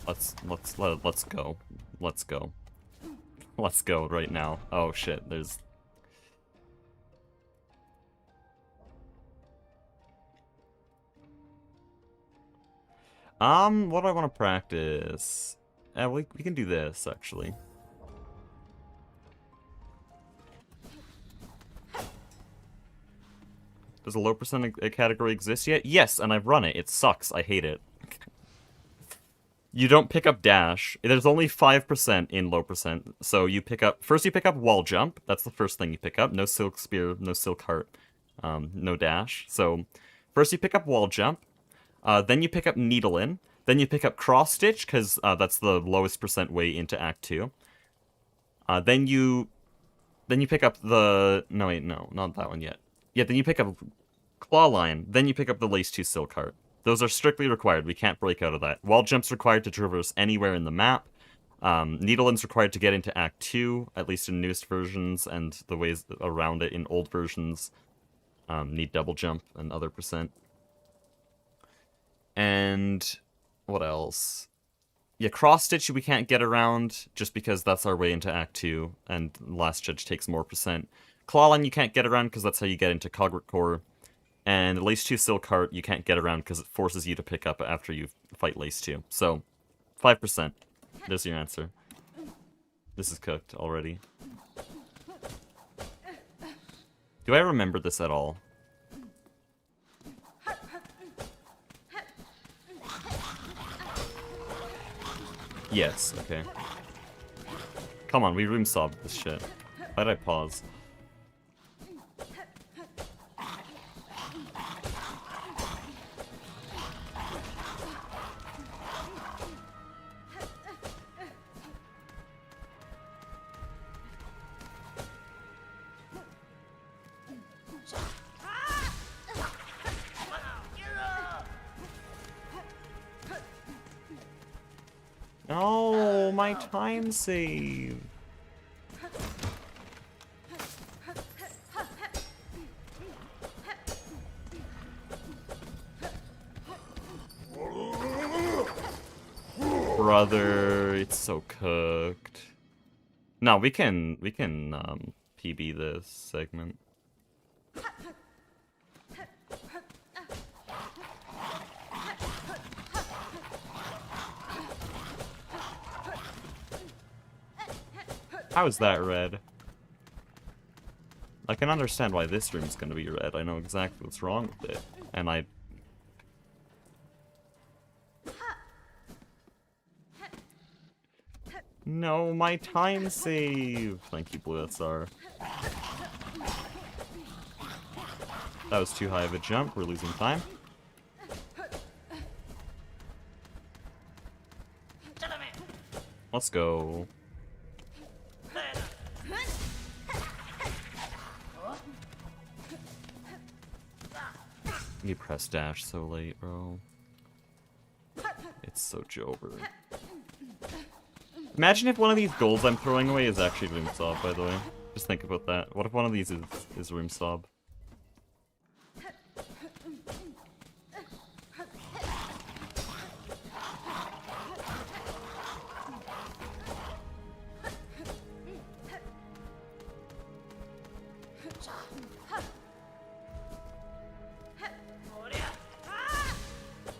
Let's go. Let's go. Let's go right now. Oh shit, there's... what do I want to practice? We can do this, actually. Does a low percent category exist yet? Yes, and I've run it. It sucks. I hate it. You don't pick up dash. There's only 5% in low percent. So you pick up... First you pick up wall jump. That's the first thing you pick up. No silk spear, no silk heart, no dash. So first you pick up wall jump. Then you pick up needle in. Then you pick up cross stitch, because that's the lowest percent way into Act 2. Then you pick up the... No, wait, no, not that one yet. Yeah, then you pick up claw line. Then you pick up the lace 2 silk heart. Those are strictly required. We can't break out of that. Wall jump's required to traverse anywhere in the map. Needle in's required to get into Act 2, at least in newest versions, and the ways around it in old versions need double jump and other percent. And what else? Yeah, cross stitch we can't get around just because that's our way into Act 2, and Last Judge takes more percent. Clawline you can't get around because that's how you get into Cogwart Core. And Lace 2 Silk Heart you can't get around because it forces you to pick up after you fight Lace 2. So, 5%. There's your answer. This is cooked already. Do I remember this at all? Yes, okay. Come on, we room sobbed this shit. Why'd I pause? No, my time save. Brother, it's so cooked. No, we can PB this segment. How is that red? I can understand why this room's gonna be red. I know exactly what's wrong with it. And I... No, my time save! Thank you, Blue SR. That was too high of a jump. We're losing time. Let's go. You press dash so late, bro. It's so over. Imagine if one of these golds I'm throwing away is actually room sob, by the way. Just think about that. What if one of these is room sob?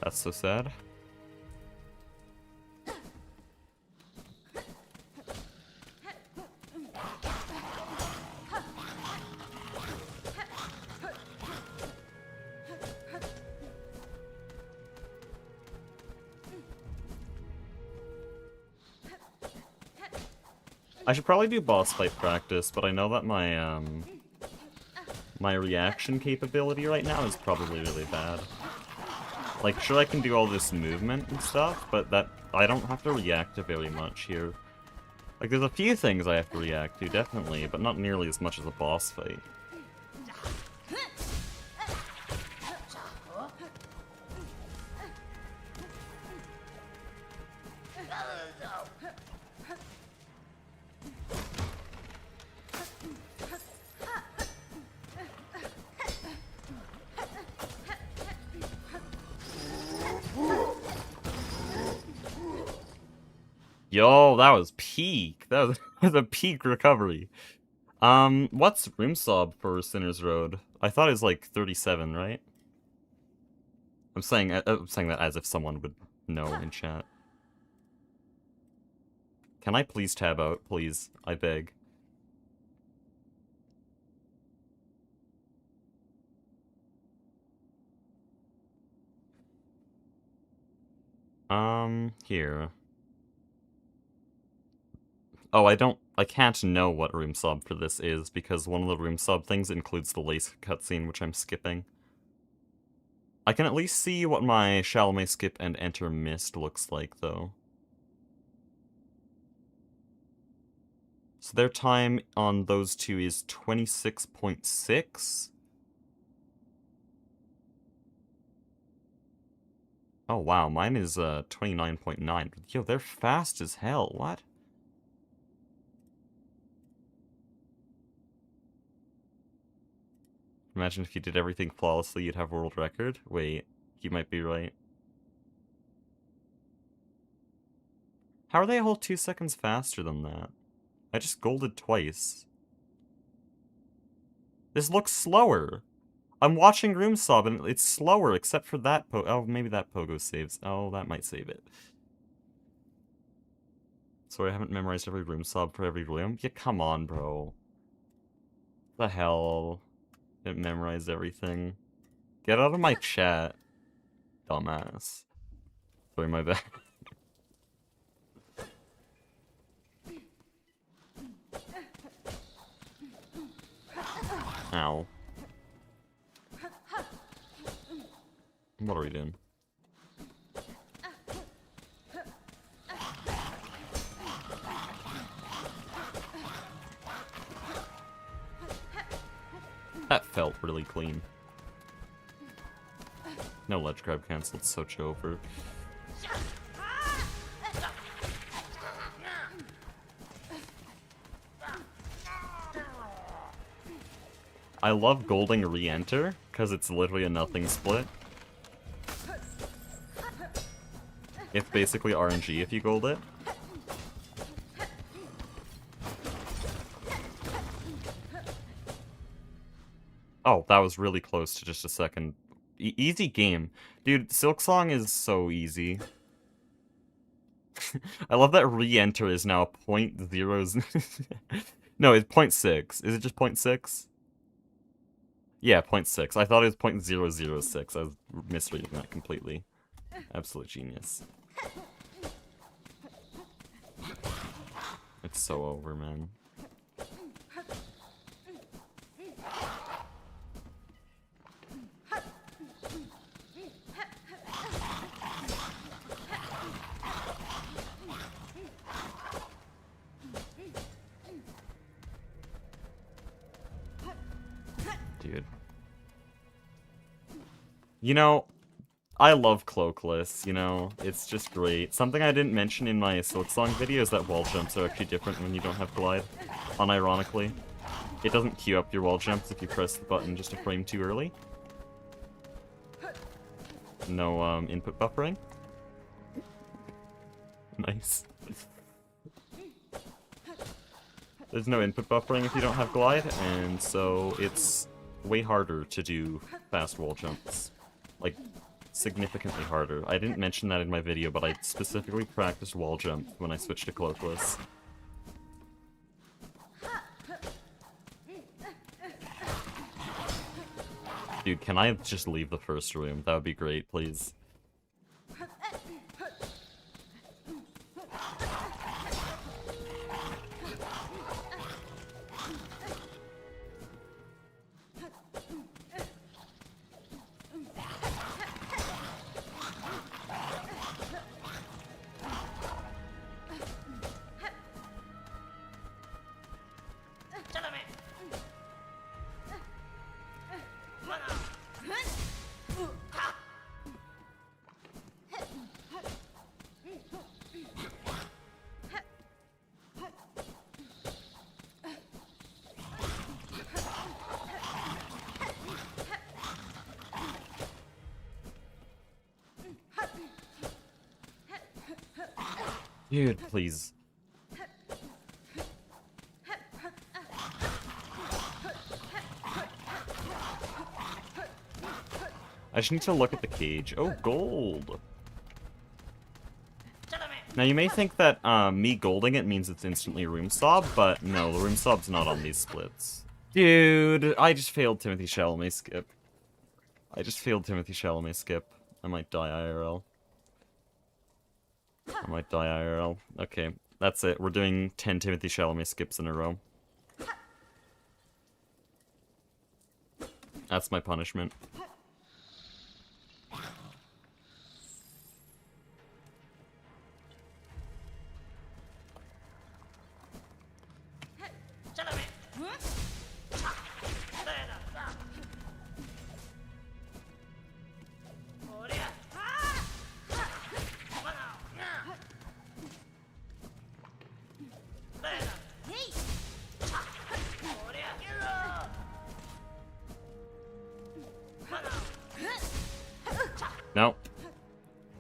That's so sad. I should probably do boss fight practice, but I know that my reaction capability right now is probably really bad. Like, sure I can do all this movement and stuff, but that I don't have to react to very much here. Like, there's a few things I have to react to, definitely, but not nearly as much as a boss fight. Yo, that was peak. That was a peak recovery. What's room sob for Sinner's Road? I thought it was like 37, right? I'm saying that as if someone would know in chat. Can I please tab out, please? I beg. Here. Oh, I can't know what room sub for this is, because one of the room sub things includes the lace cutscene, which I'm skipping. I can at least see what my Chalamet skip and enter mist looks like, though. So their time on those two is 26.6? Oh wow, mine is 29.9. Yo, they're fast as hell, what? Imagine if you did everything flawlessly, you'd have world record? Wait, you might be right. How are they a whole 2 seconds faster than that? I just golded twice. This looks slower. I'm watching room sob and it's slower except for that oh, maybe that pogo saves. Oh, that might save it. Sorry, I haven't memorized every room sob for every room. Yeah, come on, bro. The hell? Didn't memorize everything. Get out of my chat, dumbass. Sorry, my bad. Ow. What are we doing? That felt really clean. No ledge grab cancelled, such over. I love golding re-enter, because it's literally a nothing split. It's basically RNG if you gold it. Oh, that was really close to just a second. Easy game. Dude, Silksong is so easy. I love that re-enter is now 0.0... No, it's 0.6. Is it just 0.6? Yeah, 0.6. I thought it was 0.006. I was misreading that completely. Absolute genius. It's so over, man. Dude. You know, I love cloakless, you know? It's just great. Something I didn't mention in my Silksong video is that wall jumps are actually different when you don't have glide. Unironically. It doesn't queue up your wall jumps if you press the button just a frame too early. No, input buffering. Nice. There's no input buffering if you don't have glide, and so it's way harder to do fast wall jumps. Like, significantly harder. I didn't mention that in my video, but I specifically practiced wall jump when I switched to cloakless. Dude, can I just leave the first room? That would be great, please. Dude, please. I just need to look at the cage. Oh, gold! Now, you may think that me golding it means it's instantly room sob, but no, the room sob's not on these splits. Dude, I just failed Timothy Chalamet skip. I just failed Timothy Chalamet skip. I might die IRL. I might die IRL. Okay, that's it. We're doing 10 Timothy Chalamet skips in a row. That's my punishment. Nope.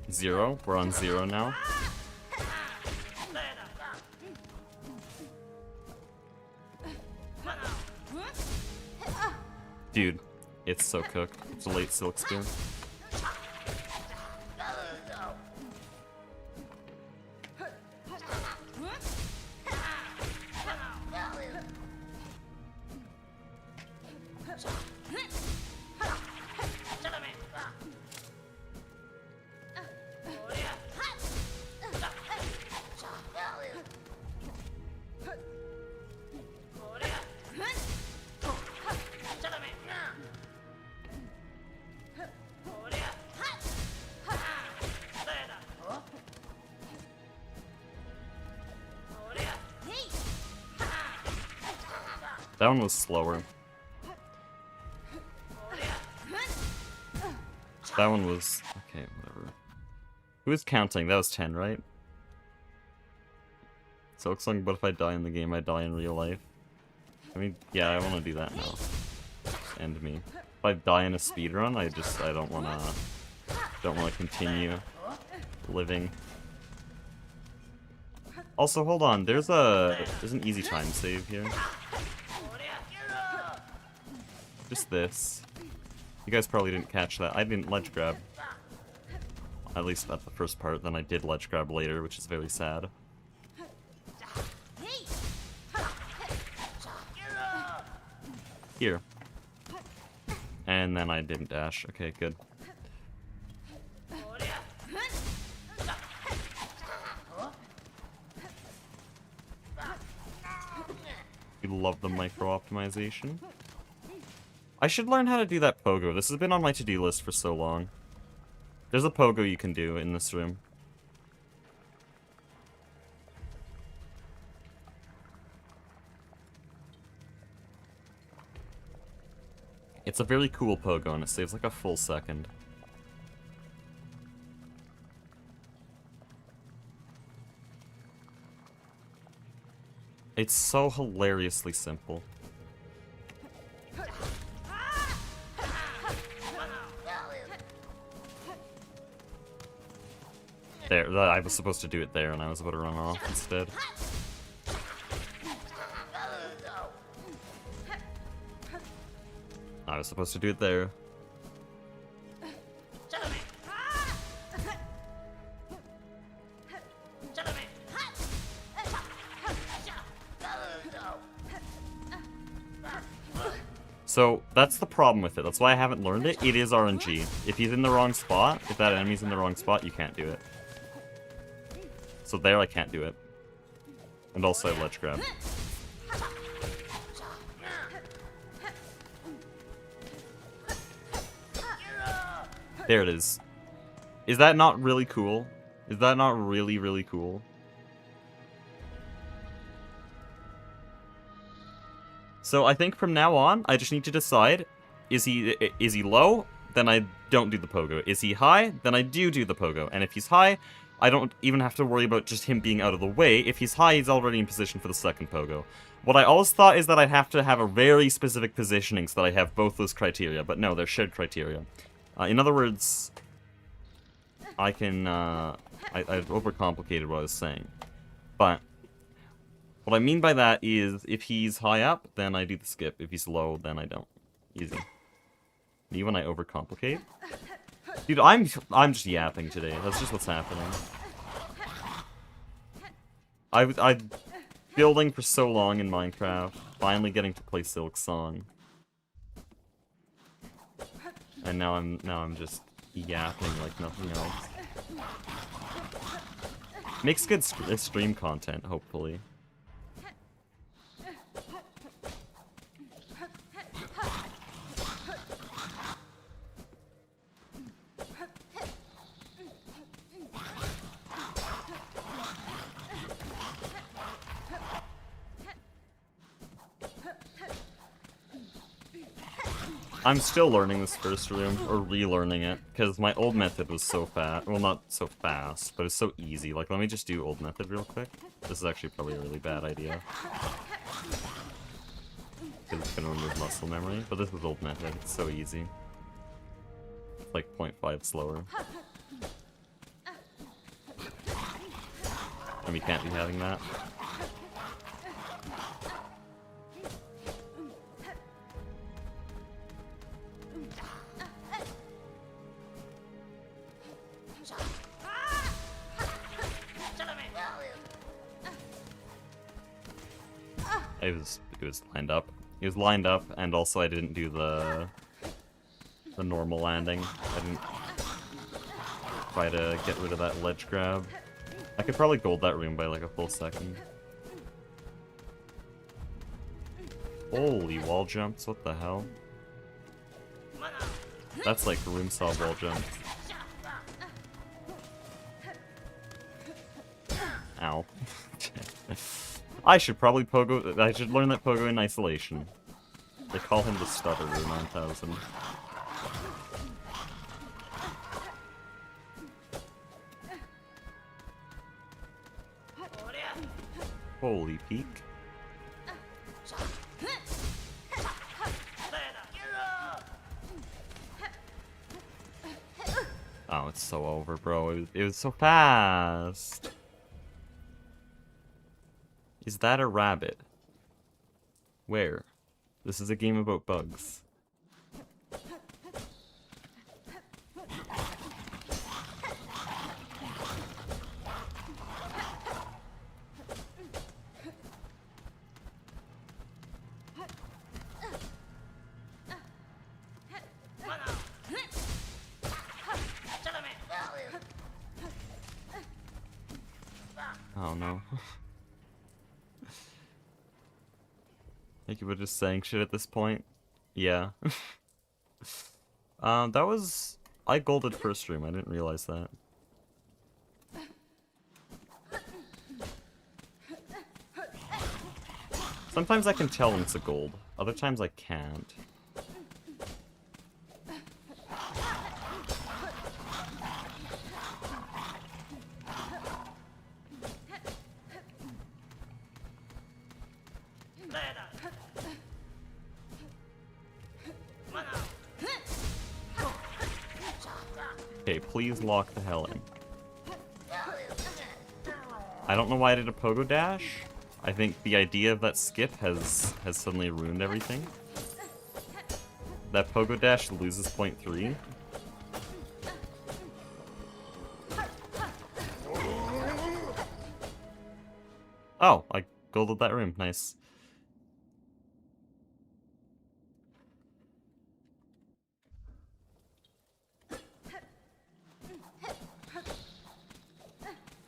0. We're on 0 now. Dude, it's so cooked. It's a late Silk Spear. That one was slower. That one was... okay, whatever. Who was counting? That was 10, right? Silksong, but if I die in the game, I die in real life. I mean, yeah, I want to do that now. Just end me. If I die in a speedrun, I don't want to continue living. Also, hold on, there's an easy time save here. Just this. You guys probably didn't catch that. I didn't ledge grab. At least at the first part, then I did ledge grab later, which is very sad. Here. And then I didn't dash. Okay, good. You love the micro optimization. I should learn how to do that pogo. This has been on my to-do list for so long. There's a pogo you can do in this room. It's a very cool pogo and it saves like a full second. It's so hilariously simple. There, I was supposed to do it there, and I was about to run off instead. I was supposed to do it there. So, that's the problem with it. That's why I haven't learned it. It is RNG. If he's in the wrong spot, if that enemy's in the wrong spot, you can't do it. So there I can't do it. And also ledge grab. There it is. Is that not really cool? Is that not really, really cool? So I think from now on, I just need to decide, is he low? Then I don't do the pogo. Is he high? Then I do the pogo. And if he's high, I don't even have to worry about just him being out of the way. If he's high, he's already in position for the second pogo. What I always thought is that I'd have to have a very specific positioning so that I have both those criteria, but no, they're shared criteria. In other words, I can, I've overcomplicated what I was saying. But what I mean by that is, if he's high up, then I do the skip. If he's low, then I don't. Easy. Me when I overcomplicate? Dude, I'm just yapping today. That's just what's happening. I've building for so long in Minecraft, finally getting to play Silksong. And now I'm just yapping like nothing else. Makes good stream content, hopefully. I'm still learning this first room, or relearning it, because my old method was so fast. Well, not so fast, but it's so easy. Like, let me just do old method real quick. This is actually probably a really bad idea. Because it's gonna remove muscle memory, but this is old method. It's so easy. It's like 0.5 slower. And we can't be having that. It was lined up. It was lined up, and also I didn't do the normal landing. I didn't try to get rid of that ledge grab. I could probably gold that room by like a full second. Holy wall jumps, what the hell? That's like room saw wall jumps. Ow. I should probably pogo. I should learn that pogo in isolation. They call him the stutterer 9000. Holy peak. Oh, it's so over, bro. It was so fast. Is that a rabbit? Where? This is a game about bugs. Oh no. I think you were just saying shit at this point. Yeah. That was... I golded first room, I didn't realize that. Sometimes I can tell when it's a gold, other times I can't. Okay, please lock the hell in. I don't know why I did a pogo dash. I think the idea of that skip has suddenly ruined everything. That pogo dash loses 0.3. Oh, I golded that room. Nice.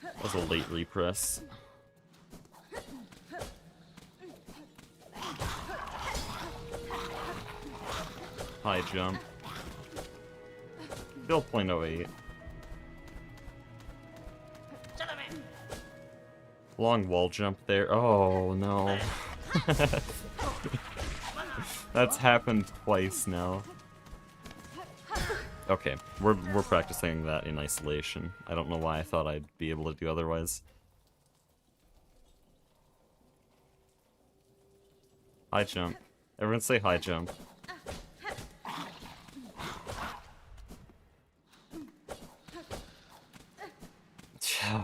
That was a late repress. High jump. Still 0.08. Long wall jump there. Oh no. That's happened twice now. Okay, we're practicing that in isolation. I don't know why I thought I'd be able to do otherwise. High jump. Everyone say high jump.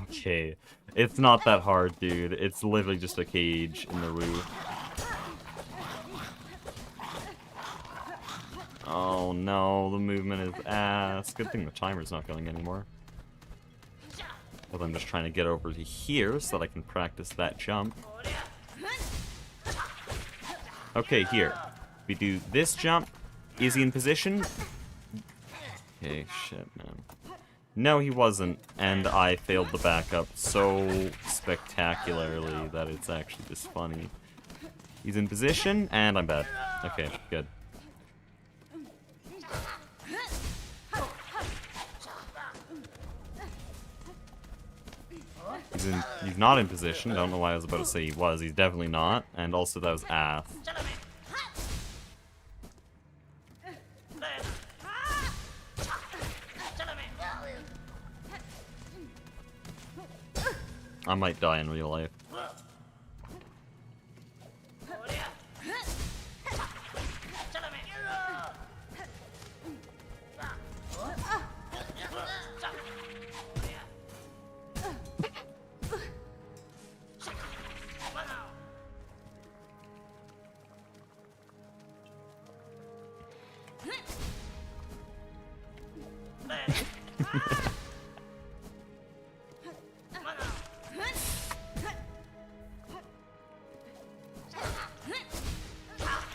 Okay. It's not that hard, dude. It's literally just a cage in the roof. Oh no, the movement is ass. Good thing the timer's not going anymore. But I'm just trying to get over to here so that I can practice that jump. Okay, here. We do this jump. Is he in position? Okay, shit, man. No, he wasn't, and I failed the backup so spectacularly that it's actually just funny. He's in position, and I'm bad. Okay, good. He's not in position. I don't know why I was about to say he was. He's definitely not, and also that was ass. I might die in real life.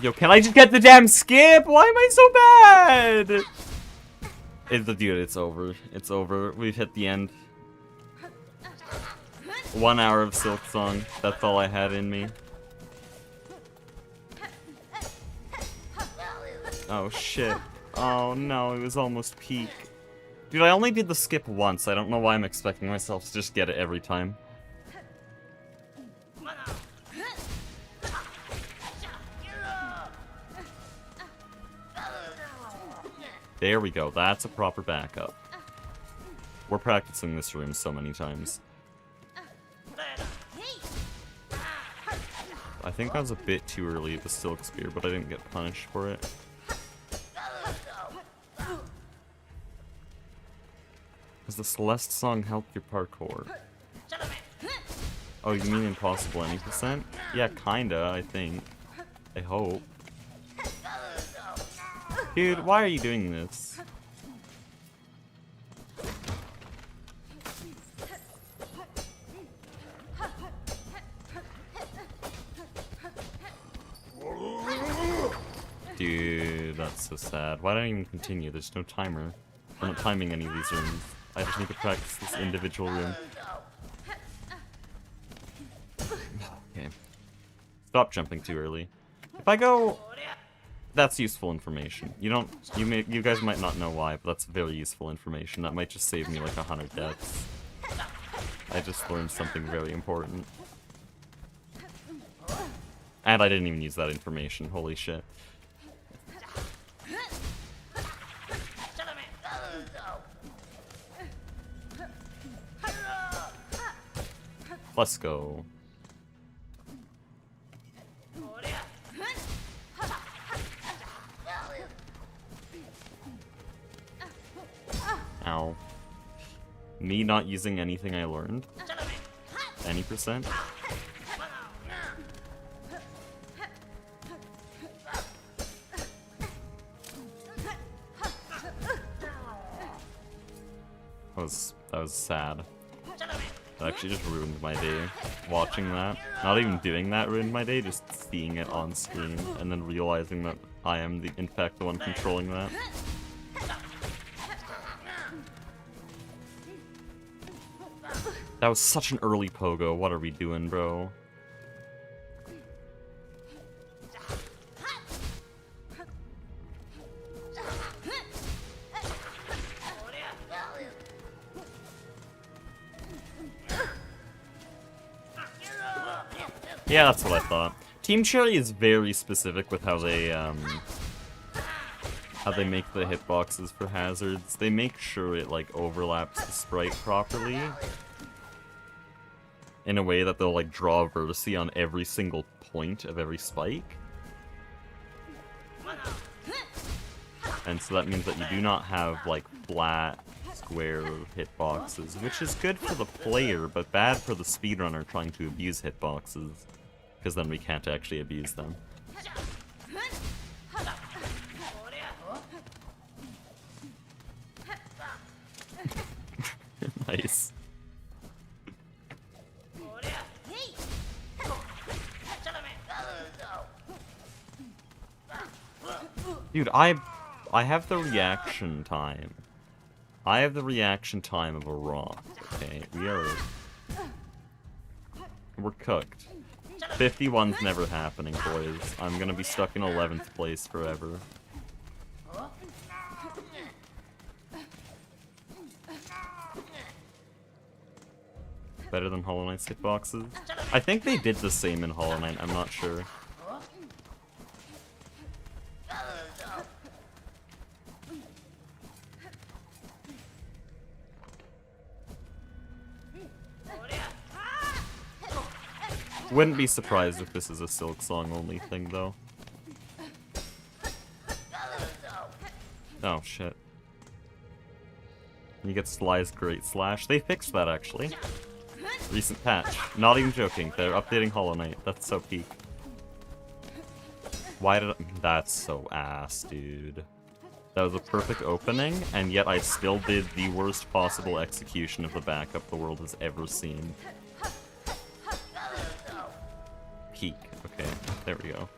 Yo, can I just get the damn skip? Why am I so bad? Dude, it's over. It's over. We've hit the end. 1 hour of Silksong. That's all I had in me. Oh, shit. Oh, no. It was almost peak. Dude, I only did the skip once. I don't know why I'm expecting myself to just get it every time. There we go. That's a proper backup. We're practicing this room so many times. I think I was a bit too early at the Silk Spear, but I didn't get punished for it. Does the Celeste song help your parkour? Oh, you mean impossible any percent? Yeah, kinda, I think. I hope. Dude, why are you doing this? Dude, that's so sad. Why don't I even continue? There's no timer. I'm not timing any of these rooms. I just need to practice this individual room. Okay. Stop jumping too early. If I go... That's useful information. You guys might not know why, but that's very useful information. That might just save me like 100 deaths. I just learned something very important. And I didn't even use that information. Holy shit. Let's go. Ow. Me not using anything I learned? Any percent? That was sad. That actually just ruined my day. Watching that. Not even doing that ruined my day, just seeing it on screen and then realizing that I am in fact the one controlling that. That was such an early pogo. What are we doing, bro? Yeah, that's what I thought. Team Cherry is very specific with how they make the hitboxes for hazards. They make sure it like overlaps the sprite properly in a way that they'll like draw vertice on every single point of every spike. And so that means that you do not have like flat square hitboxes, which is good for the player but bad for the speedrunner trying to abuse hitboxes. Because then we can't actually abuse them. Nice. Dude, I have the reaction time. I have the reaction time of a rock, okay? We're cooked. 51's never happening, boys. I'm gonna be stuck in 11th place forever. Better than Hollow Knight's hitboxes? I think they did the same in Hollow Knight, I'm not sure. Wouldn't be surprised if this is a Silksong only thing, though. Oh, shit. You get Sly's Great Slash. They fixed that, actually. Recent patch. Not even joking. They're updating Hollow Knight. That's so peak. Why did I... That's so ass, dude. That was a perfect opening, and yet I still did the worst possible execution of the backup the world has ever seen. Peak. Okay, there we go.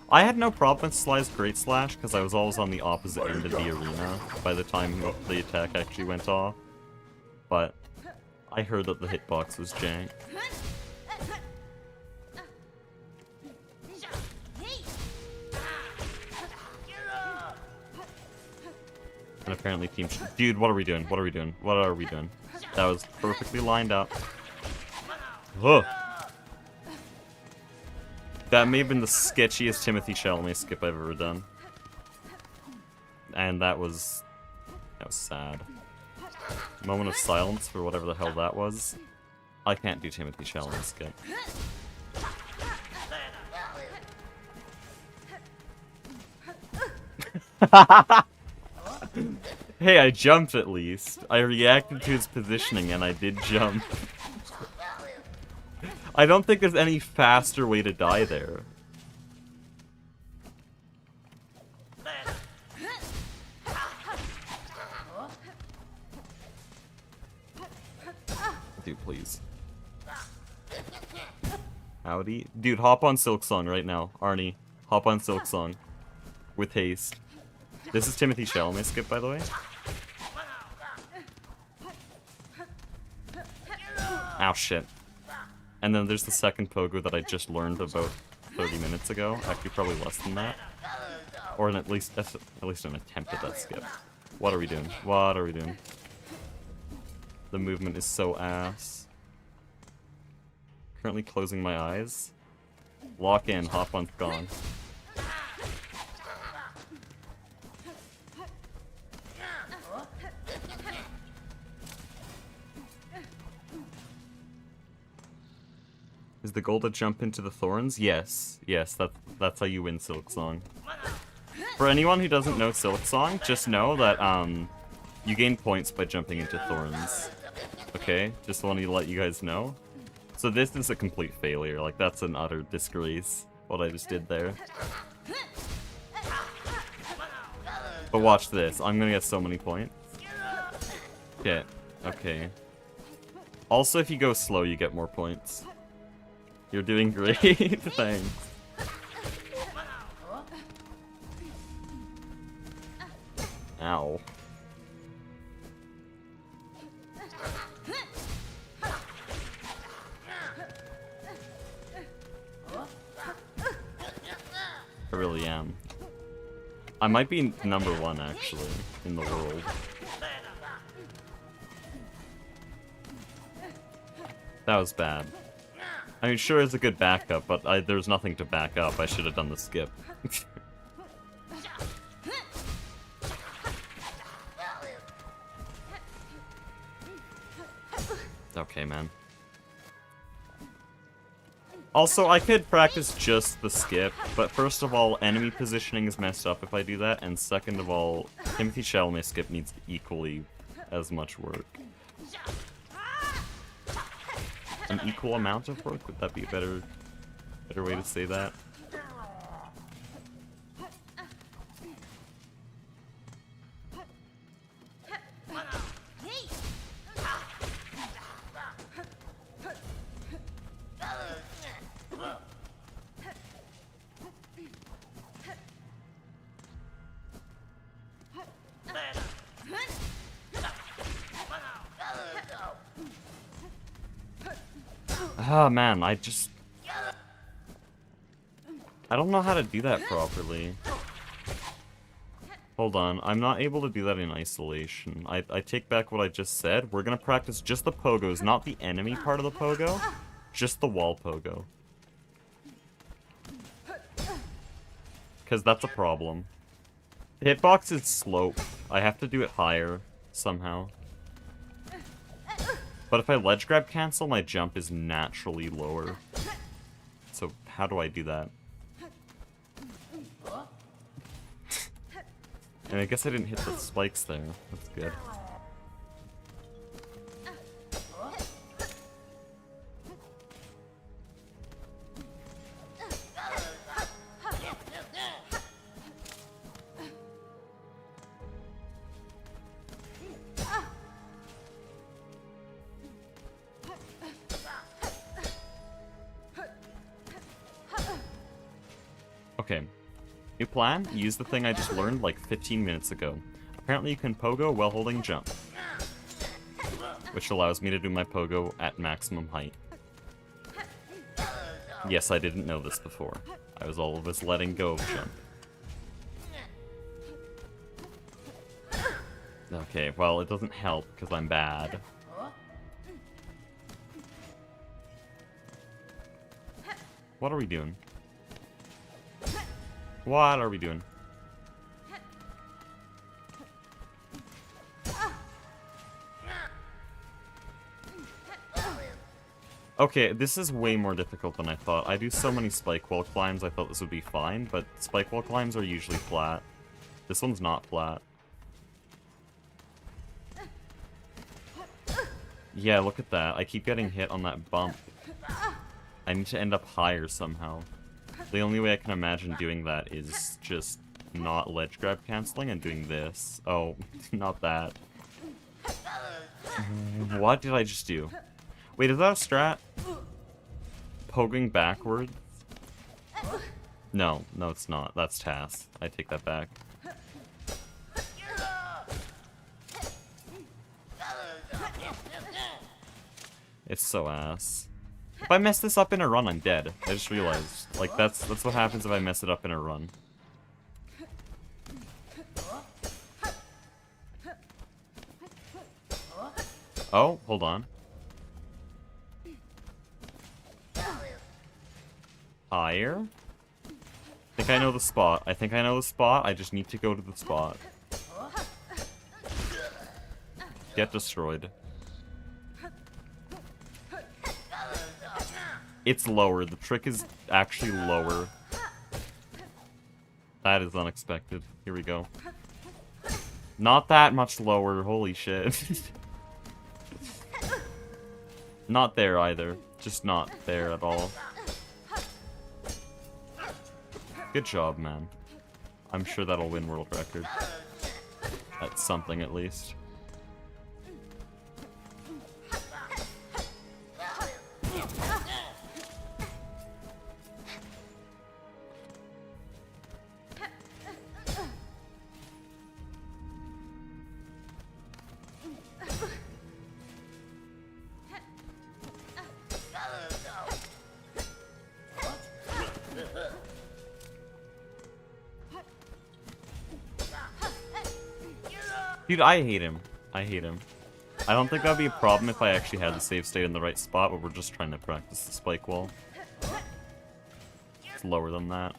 I had no problem with Sly's Great Slash, because I was always on the opposite end of the arena by the time the attack actually went off. But I heard that the hitbox was jank. And apparently Team... Dude, what are we doing? What are we doing? What are we doing? That was perfectly lined up. Ugh. That may have been the sketchiest Timothy Chalamet skip I've ever done. And that was sad. Moment of silence for whatever the hell that was. I can't do Timothy Chalamet skip. Hey, I jumped at least. I reacted to his positioning and I did jump. I don't think there's any faster way to die there. Dude, please. Howdy. Dude, hop on Silksong right now. Arnie, hop on Silksong. With haste. This is Timothy Chalamet skip, by the way. Ow, shit. And then there's the second pogo that I just learned about 30 minutes ago. Actually, probably less than that. Or at least an attempt at that skip. What are we doing? What are we doing? The movement is so ass. Currently closing my eyes. Lock in, hop on, gone. Is the goal to jump into the thorns? Yes. Yes, that's how you win Silksong. For anyone who doesn't know Silksong, just know that you gain points by jumping into thorns. Okay? Just wanted to let you guys know. So this is a complete failure. Like, that's an utter disgrace, what I just did there. But watch this. I'm gonna get so many points. Okay. Okay. Also, if you go slow, you get more points. You're doing great. Thanks. Ow. I really am. I might be #1, actually, in the world. That was bad. I mean, sure, it's a good backup, but there's nothing to back up. I should have done the skip. Okay, man. Also, I could practice just the skip, but first of all, enemy positioning is messed up if I do that, and second of all, Timothy Chalamet's skip needs equally as much work. An equal amount of work? Would that be a better way to say that? Ah, man, I don't know how to do that properly. Hold on, I'm not able to do that in isolation. I take back what I just said. We're gonna practice just the pogos, not the enemy part of the pogo. Just the wall pogo. Because that's a problem. The hitbox is slope. I have to do it higher, somehow. But if I ledge grab cancel, my jump is naturally lower. So how do I do that? And I guess I didn't hit the spikes there. That's good. Okay. New plan, use the thing I just learned like 15 minutes ago. Apparently you can pogo while holding jump. Which allows me to do my pogo at maximum height. Yes, I didn't know this before. I was always letting go of jump. Okay, well, it doesn't help because I'm bad. What are we doing? What are we doing? Okay, this is way more difficult than I thought. I do so many spike wall climbs, I thought this would be fine, but spike wall climbs are usually flat. This one's not flat. Yeah, look at that. I keep getting hit on that bump. I need to end up higher somehow. The only way I can imagine doing that is just not ledge grab canceling and doing this. Oh, not that. What did I just do? Wait, is that a strat? Poking backwards? No, no it's not. That's TAS. I take that back. It's so ass. If I mess this up in a run, I'm dead. I just realized. Like, that's what happens if I mess it up in a run. Oh, hold on. Higher? I think I know the spot. I think I know the spot. I just need to go to the spot. Get destroyed. It's lower. The trick is actually lower. That is unexpected. Here we go. Not that much lower, holy shit. Not there either. Just not there at all. Good job, man. I'm sure that'll win world record. That's something at least. Dude, I hate him. I hate him. I don't think that'd be a problem if I actually had the save state in the right spot, but we're just trying to practice the spike wall. It's lower than that.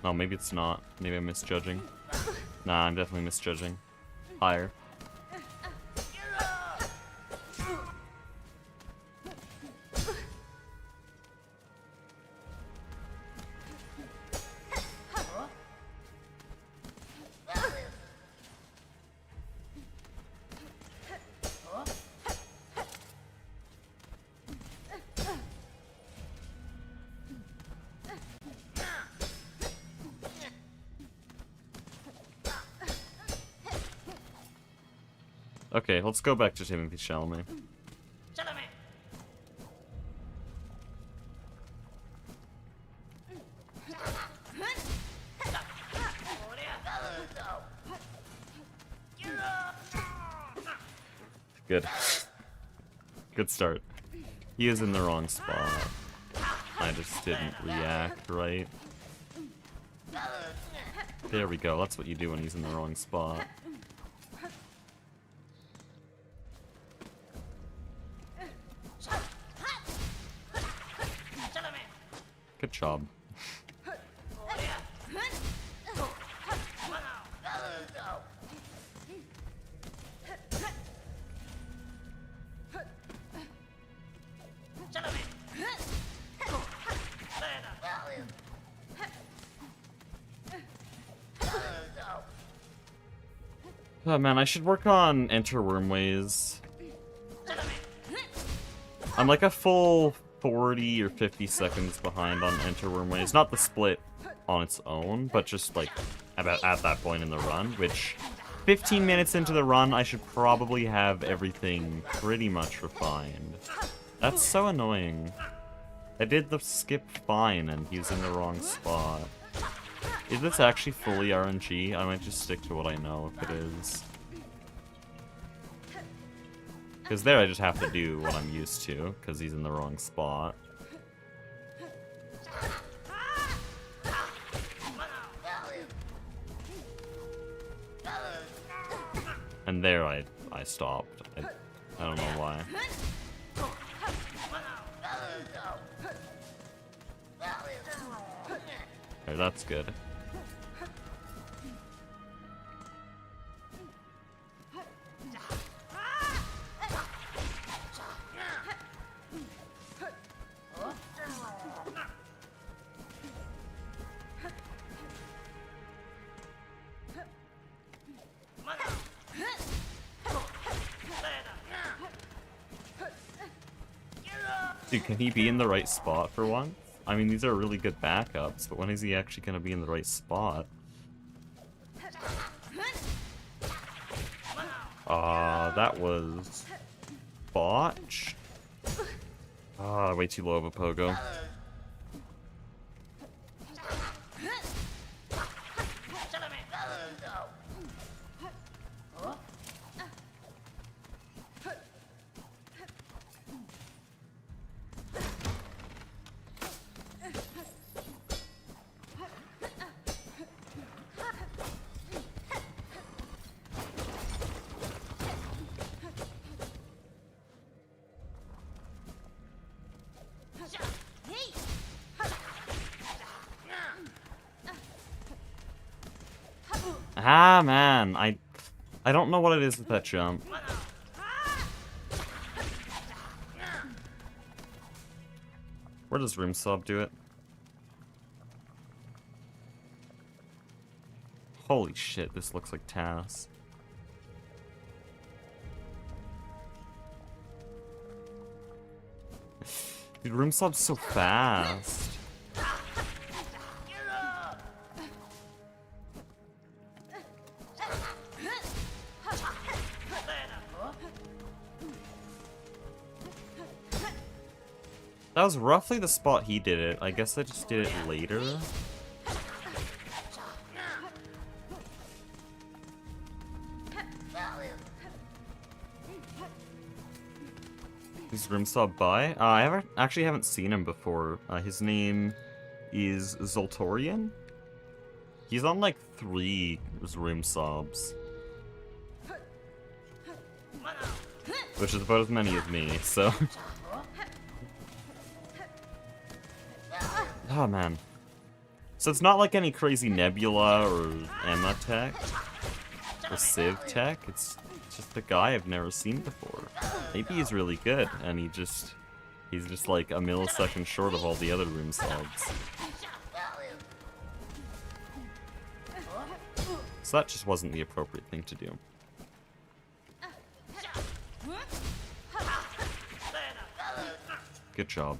No, maybe it's not. Maybe I'm misjudging. Nah, I'm definitely misjudging. Higher. Okay, let's go back to Timothy Chalamet. Good. Good start. He is in the wrong spot. I just didn't react right. There we go, that's what you do when he's in the wrong spot. Good job. Oh man, I should work on Enter Wormways. I'm like a full 40 or 50 seconds behind on Enter Wormways. Not the split on its own, but just like about at that point in the run, which 15 minutes into the run, I should probably have everything pretty much refined. That's so annoying. I did the skip fine and he's in the wrong spot. Is this actually fully RNG? I might just stick to what I know if it is. Because there I just have to do what I'm used to, because he's in the wrong spot. And there I stopped. I don't know why. There, that's good. Dude, can he be in the right spot for once? I mean, these are really good backups, but when is he actually going to be in the right spot? That was botched. Way too low of a pogo. Ah, man, I don't know what it is with that jump. Where does Rimsob do it? Holy shit, this looks like Tass. Dude, room sub's so fast. That was roughly the spot he did it. I guess I just did it later. Is room sub by? I actually haven't seen him before. His name is Zoltorian. He's on like 3 room subs. Which is about as many as me, so... Oh man. So it's not like any crazy Nebula or Emma tech or Civ tech, it's just a guy I've never seen before. Maybe he's really good and he's just like a millisecond short of all the other room subs. So that just wasn't the appropriate thing to do. Good job.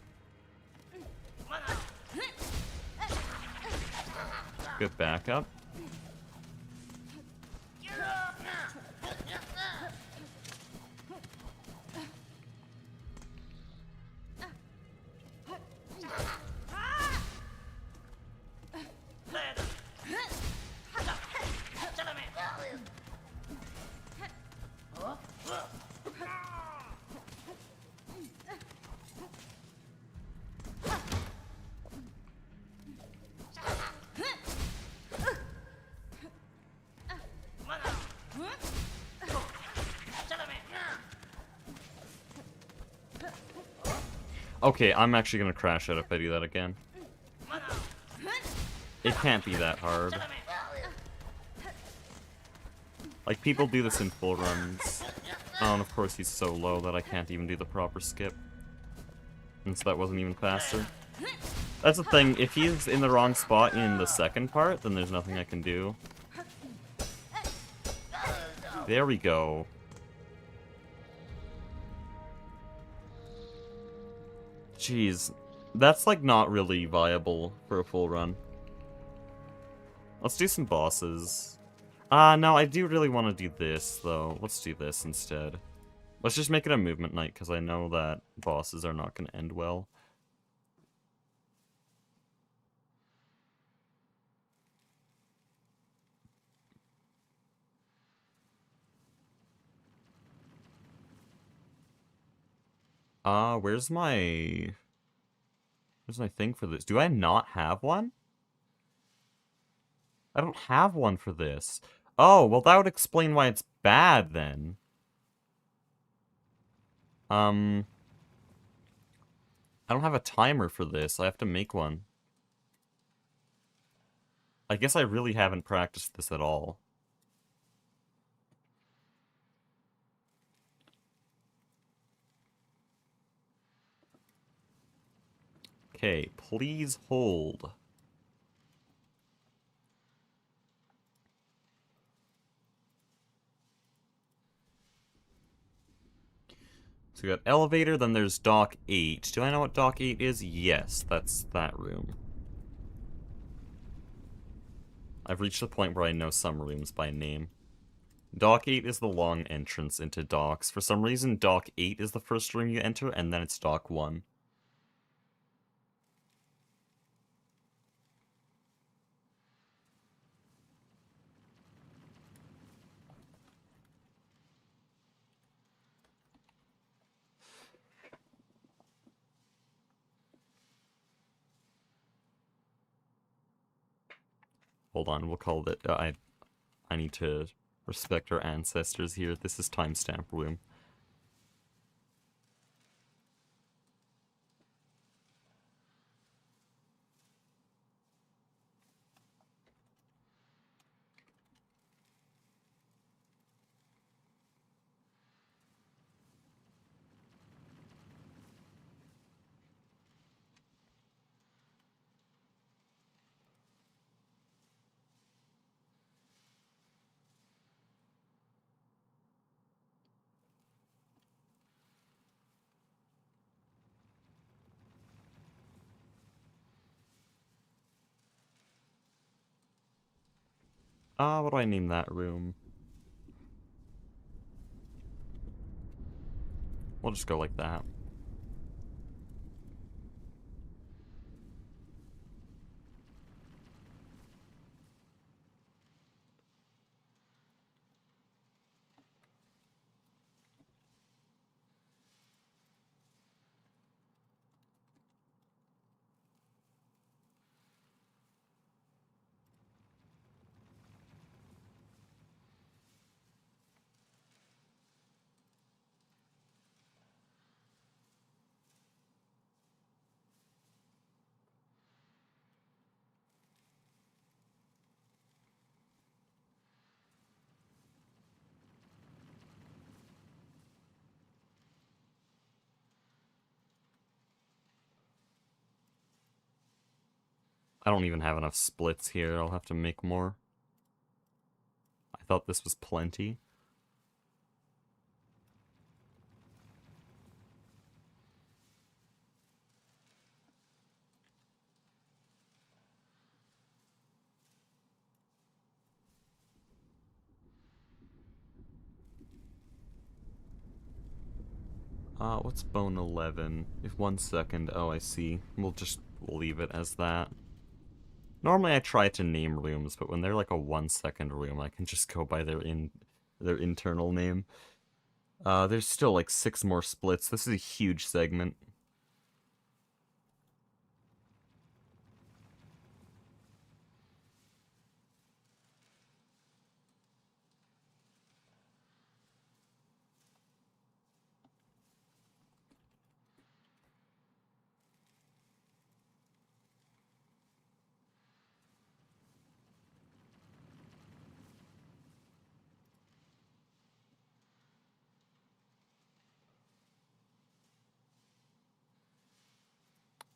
Good backup. Okay, I'm actually gonna crash out if I do that again. It can't be that hard. Like, people do this in full runs. Oh, and of course he's so low that I can't even do the proper skip. And so that wasn't even faster. That's the thing, if he's in the wrong spot in the second part, then there's nothing I can do. There we go. Jeez, that's like not really viable for a full run. Let's do some bosses. No, I do really want to do this, though. Let's do this instead. Let's just make it a movement night, because I know that bosses are not going to end well. Where's my thing for this? Do I not have one? I don't have one for this. Oh, well that would explain why it's bad then. I don't have a timer for this. I have to make one. I guess I really haven't practiced this at all. Okay, please hold. So we got elevator, then there's dock 8. Do I know what dock 8 is? Yes, that's that room. I've reached the point where I know some rooms by name. Dock 8 is the long entrance into docks. For some reason, dock 8 is the first room you enter, and then it's dock 1. Hold on, we'll call it... I need to respect our ancestors here. This is timestamp room. What do I name that room? We'll just go like that. I don't even have enough splits here. I'll have to make more. I thought this was plenty. What's bone 11? If 1 second, oh, I see. We'll leave it as that. Normally I try to name rooms, but when they're like a 1 second room, I can just go by their internal name. There's still like 6 more splits. This is a huge segment.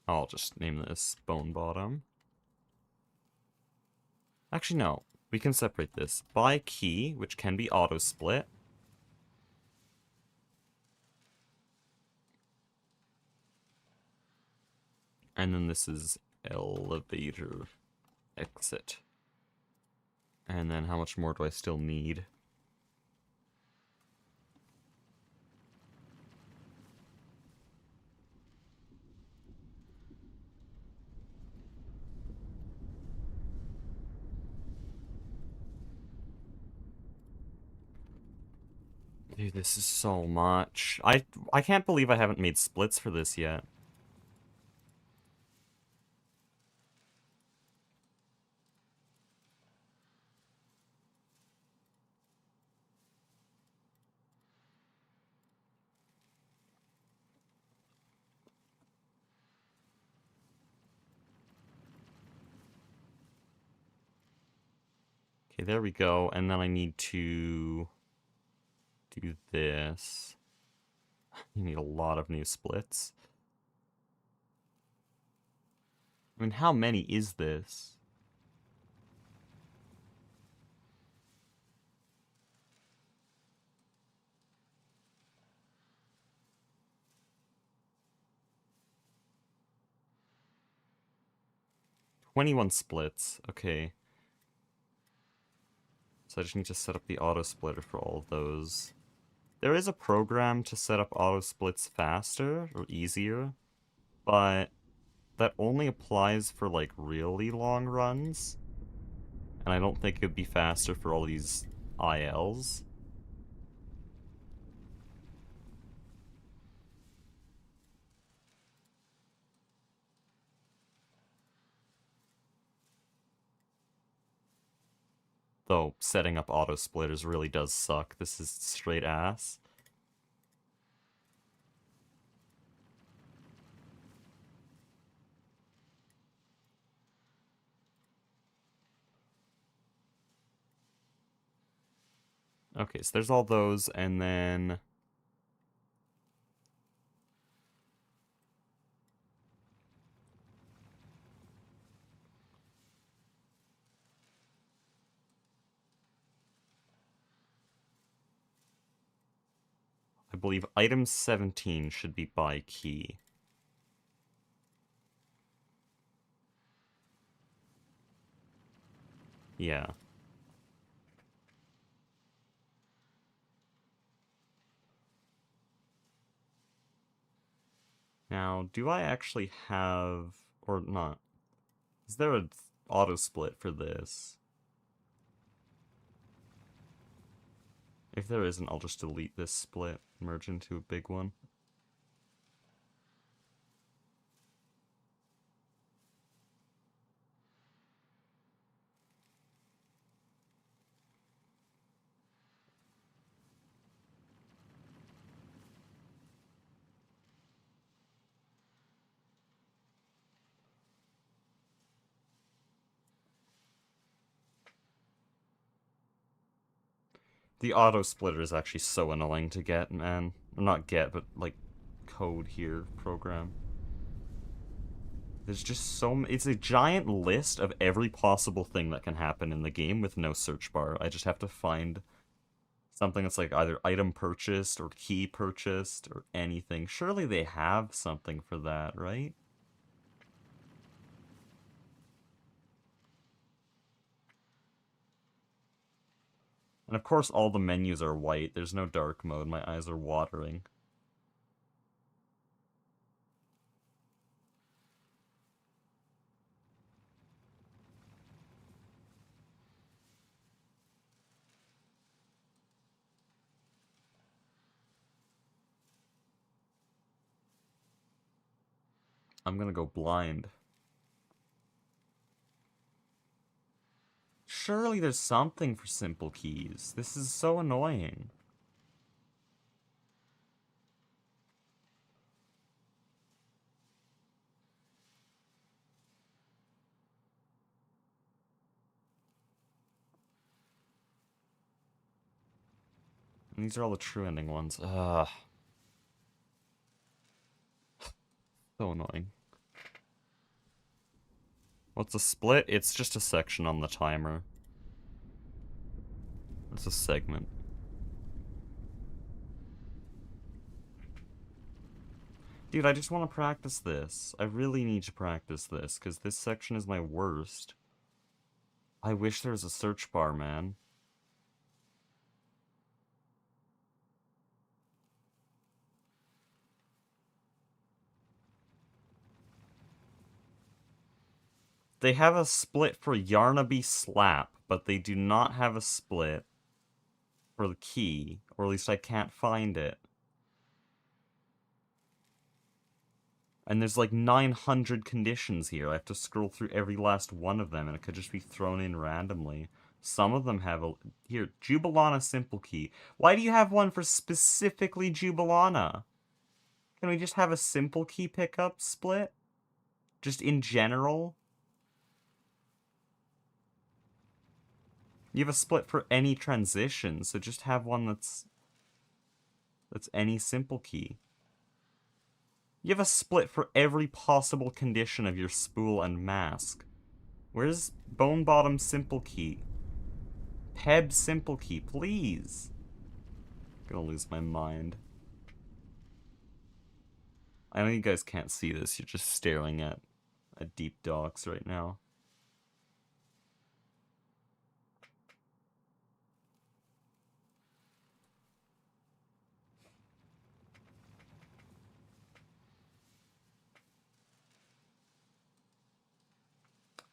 I'll just name this Bone Bottom. Actually, no. We can separate this. By key, which can be auto-split. And then this is elevator exit. And then how much more do I still need? Dude, this is so much. I can't believe I haven't made splits for this yet. Okay, there we go. And then I need to do this. You need a lot of new splits. I mean, how many is this? "21 splits. Okay. So I just need to set up the auto splitter for all of those. There is a program to set up auto splits faster or easier, but that only applies for like really long runs. And I don't think it'd be faster for all these ILs. Though setting up auto splitters really does suck. This is straight ass. Okay, so there's all those, and then I believe item 17 should be by key. Yeah. Now, do I actually have... or not? Is there an auto split for this? If there isn't, I'll just delete this split, merge into a big one. The auto splitter is actually so annoying to get, man. Or not get, but like code here, program. There's just so it's a giant list of every possible thing that can happen in the game with no search bar. I just have to find something that's like either item purchased or key purchased or anything. Surely they have something for that, right? And of course all the menus are white. There's no dark mode. My eyes are watering. I'm gonna go blind. Surely there's something for simple keys. This is so annoying. And these are all the true ending ones. Ugh. So annoying. What's a split? It's just a section on the timer. It's a segment. Dude, I just want to practice this. I really need to practice this, because this section is my worst. I wish there was a search bar, man. They have a split for Yarnaby Slap, but they do not have a split for the key, or at least I can't find it. And there's like 900 conditions here. I have to scroll through every last one of them, and it could just be thrown in randomly. Some of them have a... Here, Jubilana Simple Key. Why do you have one for specifically Jubilana? Can we just have a Simple Key pickup split? Just in general? You have a split for any transition, so just have one that's any Simple Key. You have a split for every possible condition of your spool and mask. Where's Bone Bottom Simple Key? Peb Simple Key, please. I'm gonna lose my mind. I know you guys can't see this, you're just staring at deep docks right now.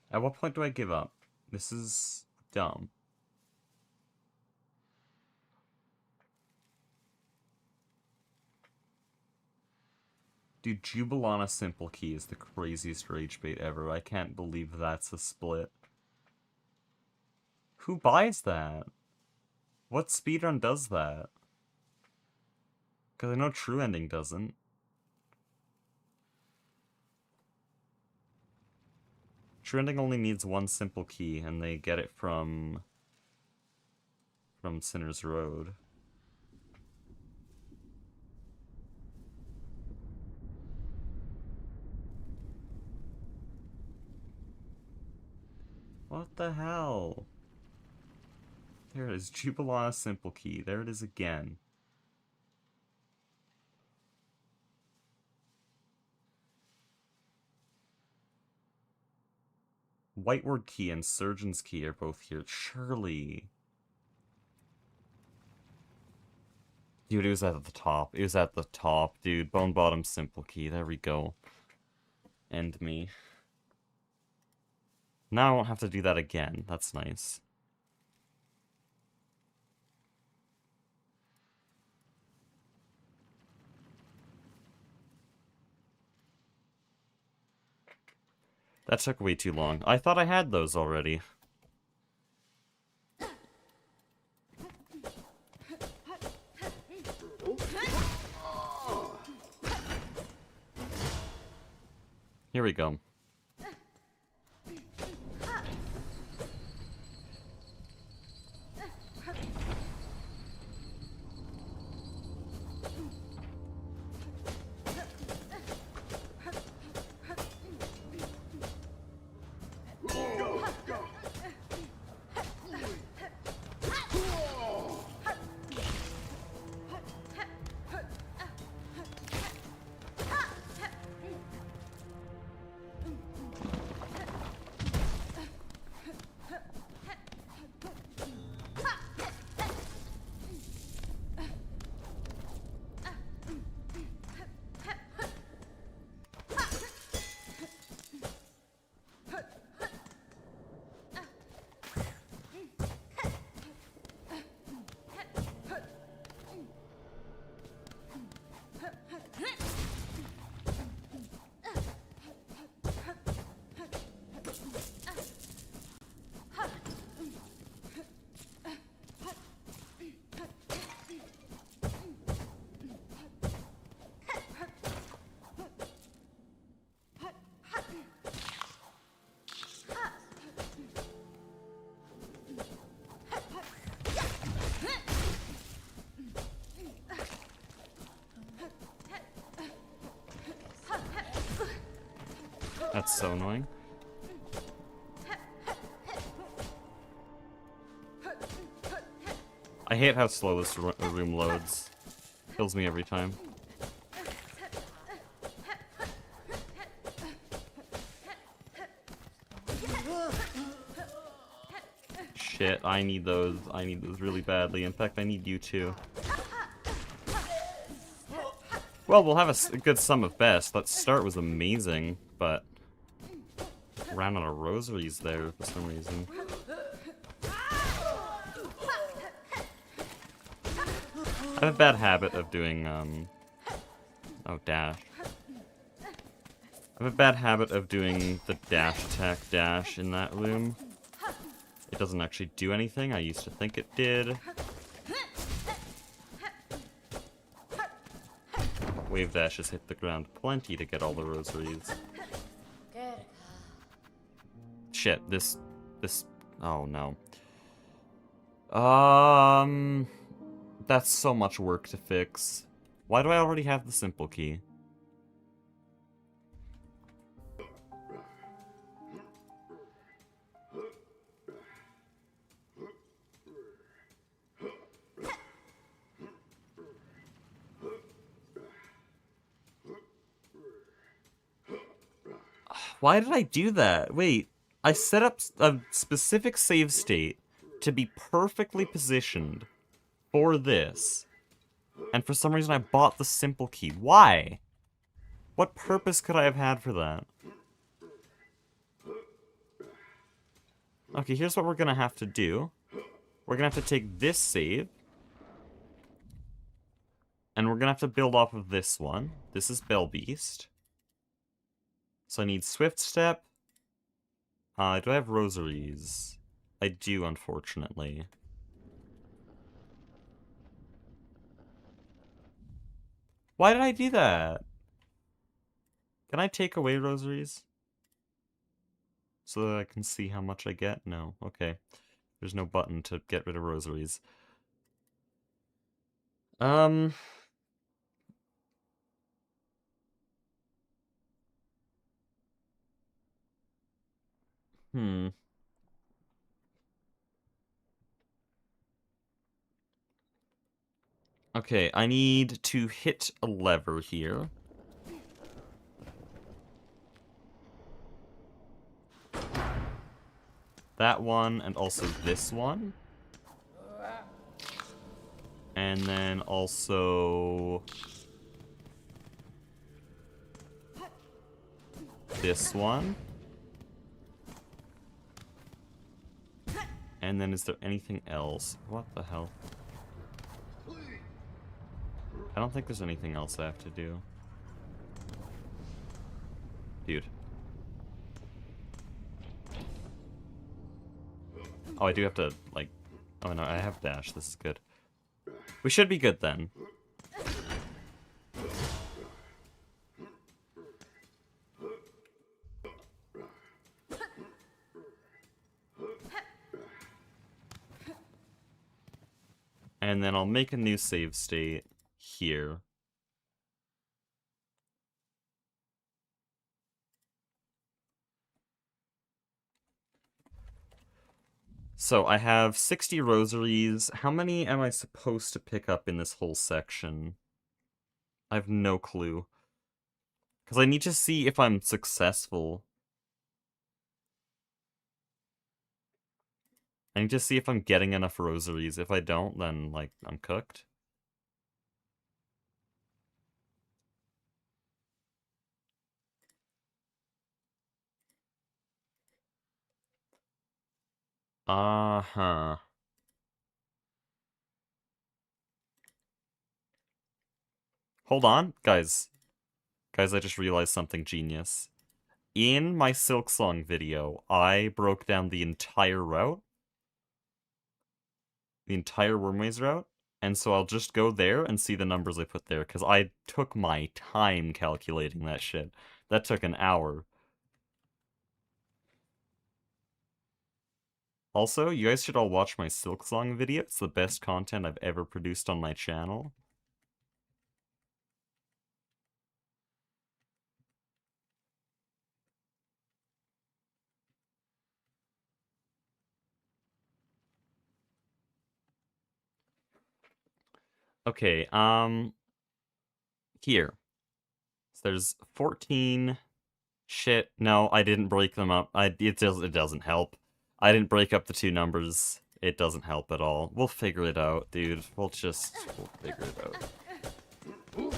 At what point do I give up? This is dumb. Dude, Jubilana Simple Key is the craziest rage bait ever. I can't believe that's a split. Who buys that? What speedrun does that? Because I know True Ending doesn't. True Ending only needs one simple key, and they get it from Sinner's Road. What the hell? There it is, Jubilana Simple Key. There it is again. Whiteward Key and Surgeon's Key are both here. Surely. Dude, it was at the top. It was at the top, dude. Bone bottom simple key. There we go. End me. Now I won't have to do that again. That's nice. That took way too long. I thought I had those already. Here we go. That's so annoying. I hate how slow this room loads. Kills me every time. Shit, I need those. I need those really badly. In fact, I need you too. Well, we'll have a good sum of best. That start was amazing, but ran out of rosaries there for some reason. I have a bad habit of doing, oh, dash. I have a bad habit of doing the dash attack dash in that room. It doesn't actually do anything. I used to think it did. Wave dashes hit the ground plenty to get all the rosaries. Shit, this, oh no. That's so much work to fix. Why do I already have the simple key? Why did I do that? Wait, I set up a specific save state to be perfectly positioned for this. And for some reason I bought the simple key. Why? What purpose could I have had for that? Okay, here's what we're gonna have to do. We're gonna have to take this save. And we're gonna have to build off of this one. This is Bell Beast. So I need Swift Step. Do I have rosaries? I do, unfortunately. Why did I do that? Can I take away rosaries? So that I can see how much I get? No. Okay. There's no button to get rid of rosaries. Okay, I need to hit a lever here. That one, and also this one. And then also this one. And then is there anything else? What the hell? I don't think there's anything else I have to do. Dude. Oh, I do have to, like... Oh, no, I have dash. This is good. We should be good, then. And then I'll make a new save state here. So I have 60 rosaries. How many am I supposed to pick up in this whole section? I have no clue. Because I need to see if I'm successful. I need to see if I'm getting enough rosaries. If I don't, then, like, I'm cooked. Uh-huh. Hold on, guys. Guys, I just realized something genius. In my Silksong video, I broke down the entire route. The entire Wormways route. And so I'll just go there and see the numbers I put there, because I took my time calculating that shit. That took an hour. Also, you guys should all watch my Silksong video. It's the best content I've ever produced on my channel. Okay, here. So there's 14... Shit, no, I didn't break them up. It doesn't help. I didn't break up the two numbers. It doesn't help at all. We'll figure it out, dude. We'll figure it out. We'll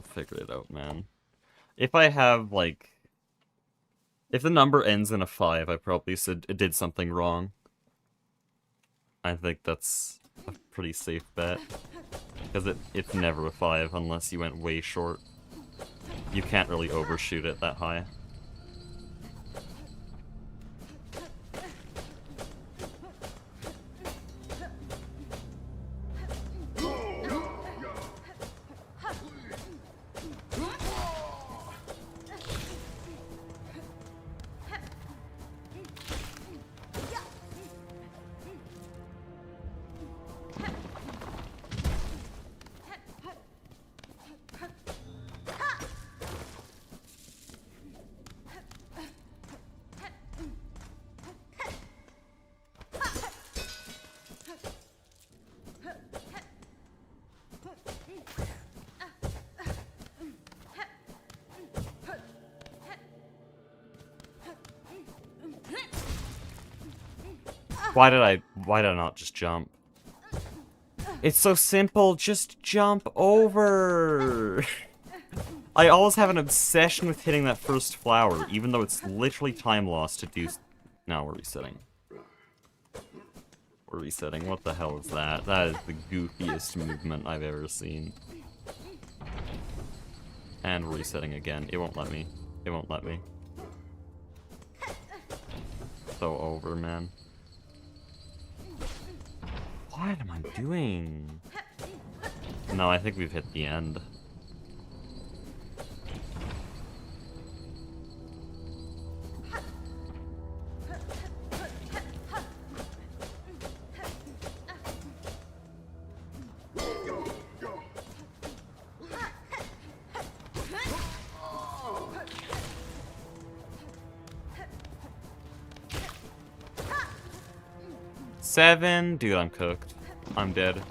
figure it out, man. If I have, like... If the number ends in a 5, I probably said it did something wrong. I think that's a pretty safe bet. Because it's never a 5 unless you went way short. You can't really overshoot it that high. Why did I not just jump? It's so simple, just jump over! I always have an obsession with hitting that first flower, even though it's literally time lost to do... No, we're resetting. We're resetting. What the hell is that? That is the goofiest movement I've ever seen. And we're resetting again. It won't let me. It won't let me. So over, man. What am I doing? No, I think we've hit the end. Seven? Dude, I'm cooked. I'm dead.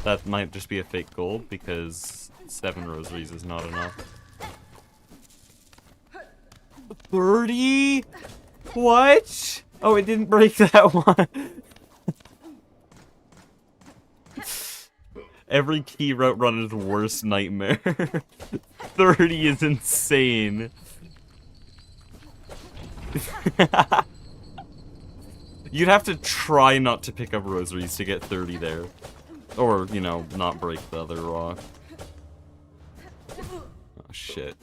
That might just be a fake gold, because 7 rosaries is not enough. 30? What? Oh, it didn't break that one. Every key route run is worst nightmare. 30 is insane. You'd have to try not to pick up rosaries to get 30 there. Or, you know, not break the other rock. Oh, shit.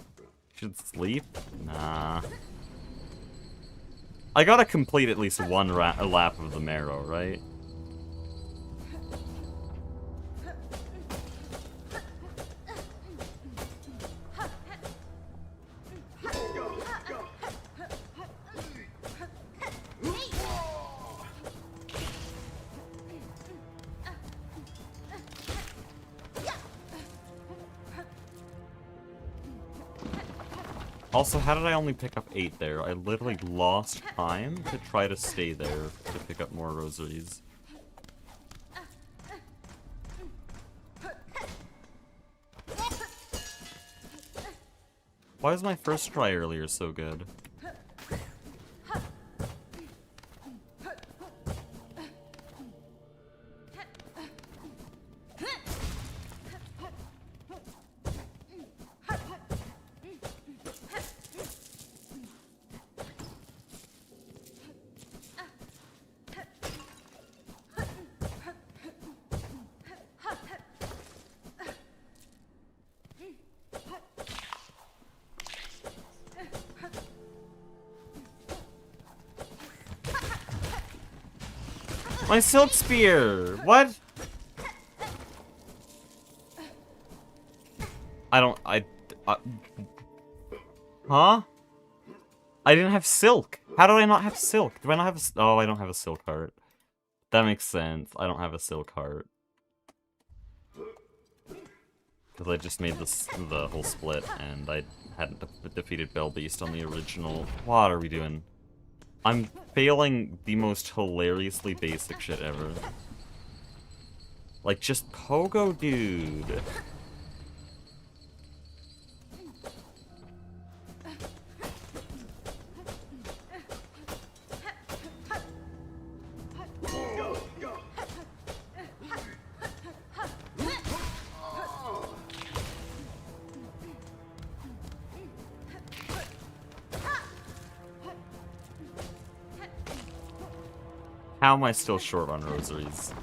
Should sleep? Nah. I gotta complete at least one lap of the marrow, right? Also, how did I only pick up 8 there? I literally lost time to try to stay there to pick up more rosaries. Why was my first try earlier so good? My silk spear! What? Huh? I didn't have silk. How did I not have silk? Do I not have a... Oh, I don't have a silk heart. That makes sense. I don't have a silk heart. Because I just made the whole split, and I hadn't defeated Bell Beast on the original. What are we doing? I'm failing the most hilariously basic shit ever. Like, just Pogo Dude. How am I still short on rosaries?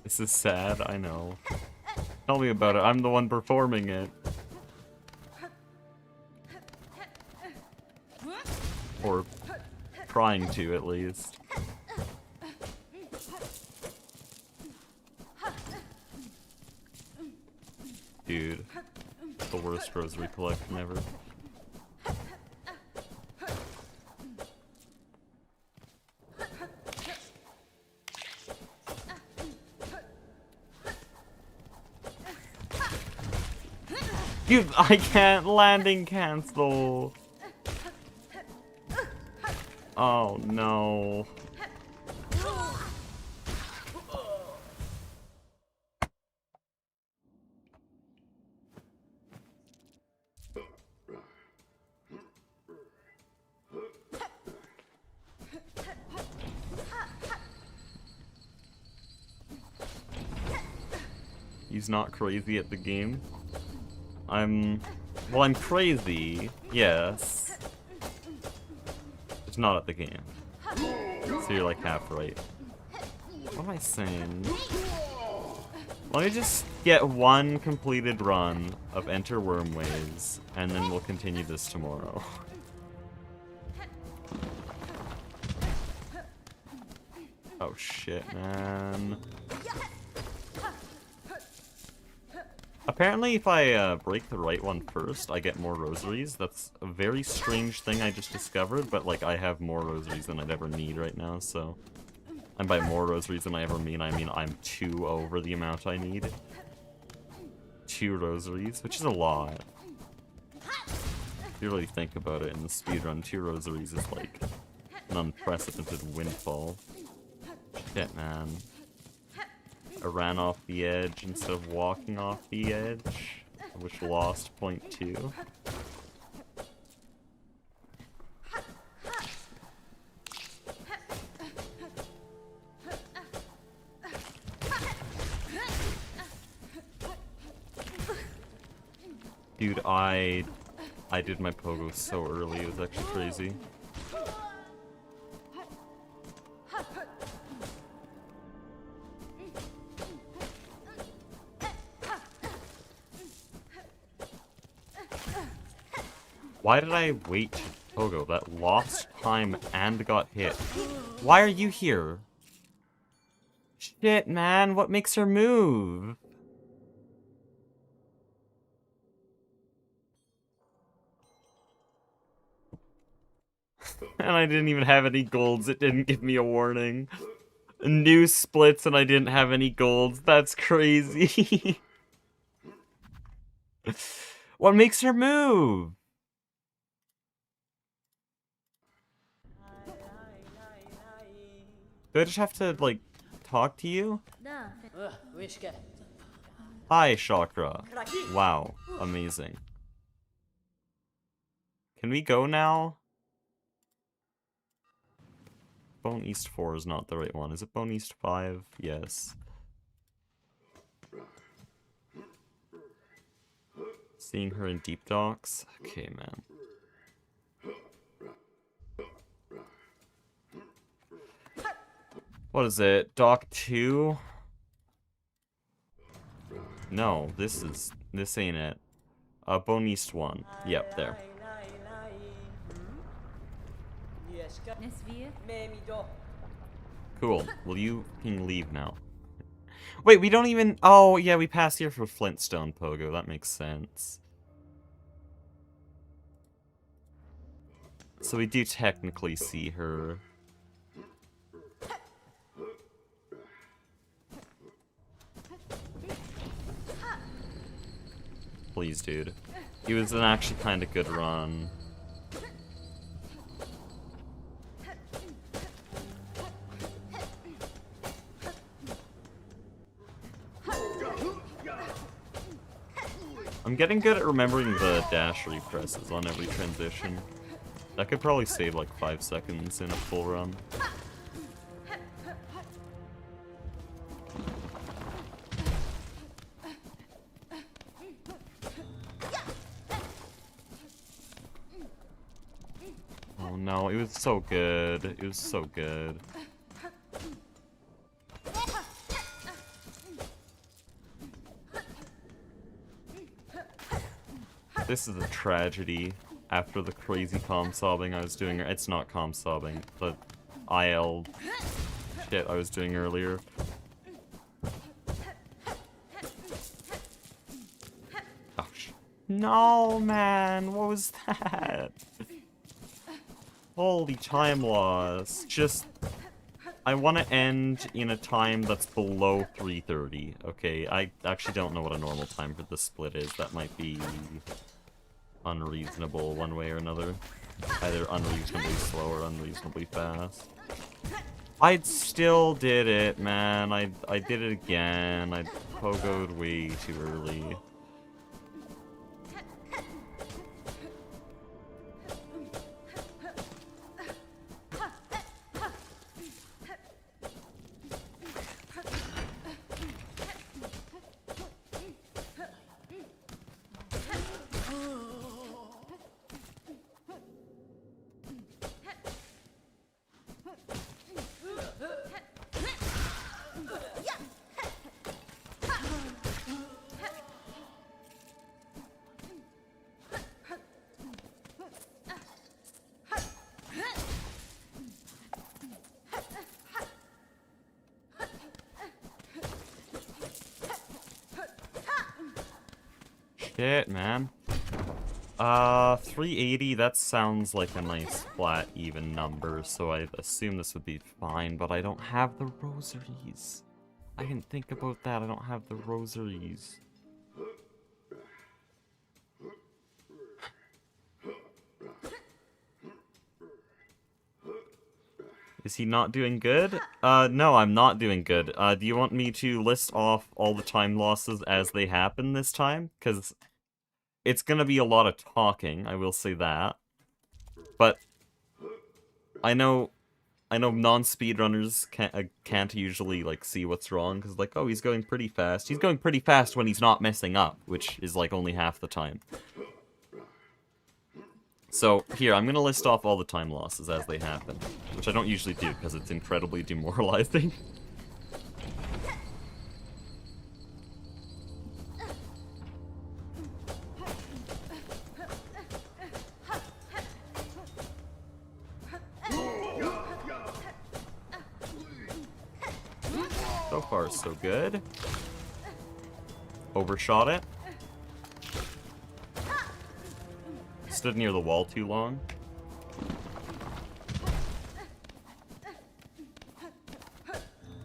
This is sad, I know. Tell me about it, I'm the one performing it. Or trying to, at least. Dude, the worst rosary collection ever. Dude, I can't landing cancel. Oh no. He's not crazy at the game. Well, I'm crazy, yes. It's not at the game. So you're like half right. What am I saying? Let me just get one completed run of Enter Wormways, and then we'll continue this tomorrow. Oh shit, man. Apparently if I break the right one first, I get more rosaries. That's a very strange thing I just discovered, but like I have more rosaries than I'd ever need right now, so... And by more rosaries than I mean I'm 2 over the amount I need. 2 rosaries, which is a lot. If you really think about it in the speedrun, 2 rosaries is like an unprecedented windfall. Shit, man. I ran off the edge instead of walking off the edge, which lost point 2. Dude, I did my pogo so early, it was actually crazy. Why did I wait to pogo? That lost time and got hit. Why are you here? Shit, man, what makes her move? And I didn't even have any golds, it didn't give me a warning. New splits and I didn't have any golds, that's crazy. What makes her move? Do I just have to, like, talk to you? Hi, Chakra. Wow, amazing. Can we go now? Bone East 4 is not the right one. Is it Bone East 5? Yes. Seeing her in Deep Docks? Okay, man. What is it? Dock 2? No, this ain't it. Bone East 1. Yep, there. Cool. Will you can leave now? Wait, we don't even... Oh, yeah, we passed here for Flintstone Pogo. That makes sense. So we do technically see her. Please, dude. It was an actually kind of good run. I'm getting good at remembering the dash represses on every transition. That could probably save like 5 seconds in a full run. Oh no, it was so good. It was so good. This is a tragedy after the crazy calm sobbing I was doing. It's not calm sobbing, the IL shit I was doing earlier. Oh, no, man, what was that? Holy time loss. Just, I want to end in a time that's below 3:30. Okay, I actually don't know what a normal time for the split is. That might be unreasonable one way or another. Either unreasonably slow or unreasonably fast. I still did it, man. I did it again. I pogoed way too early. Shit, man. 380, that sounds like a nice flat, even number, so I assume this would be fine, but I don't have the rosaries. I didn't think about that, I don't have the rosaries. Is he not doing good? No, I'm not doing good. Do you want me to list off all the time losses as they happen this time? Because it's gonna be a lot of talking, I will say that. But I know non-speedrunners can't usually, like, see what's wrong, because, like, oh, he's going pretty fast. He's going pretty fast when he's not messing up, which is, like, only half the time. So, here, I'm gonna list off all the time losses as they happen, which I don't usually do, because it's incredibly demoralizing. So far, so good. Overshot it. Stood near the wall too long.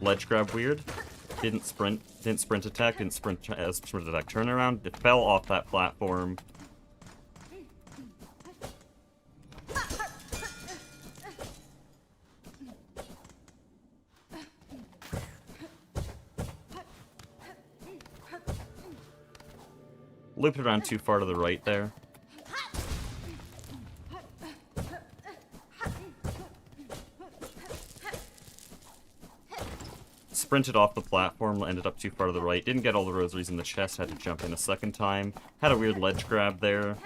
Ledge grab weird. Didn't sprint attack, didn't sprint attack turnaround. It fell off that platform. Looped around too far to the right there. Sprinted off the platform, ended up too far to the right. Didn't get all the rosaries in the chest, had to jump in a second time. Had a weird ledge grab there.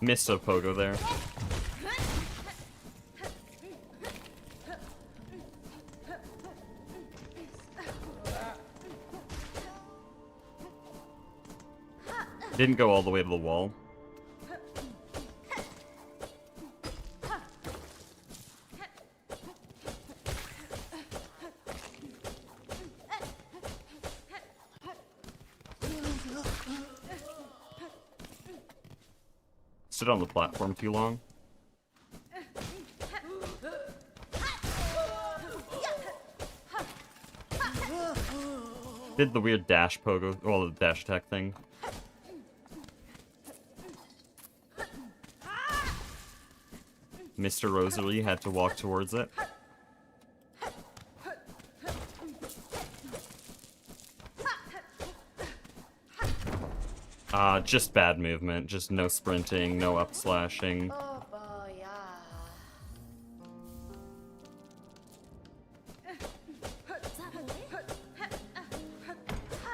Missed a pogo there. Didn't go all the way to the wall. Stood on the platform too long. Did the weird dash pogo, well, the dash attack thing. Mr. Rosary had to walk towards it. Just bad movement. Just no sprinting, no up slashing.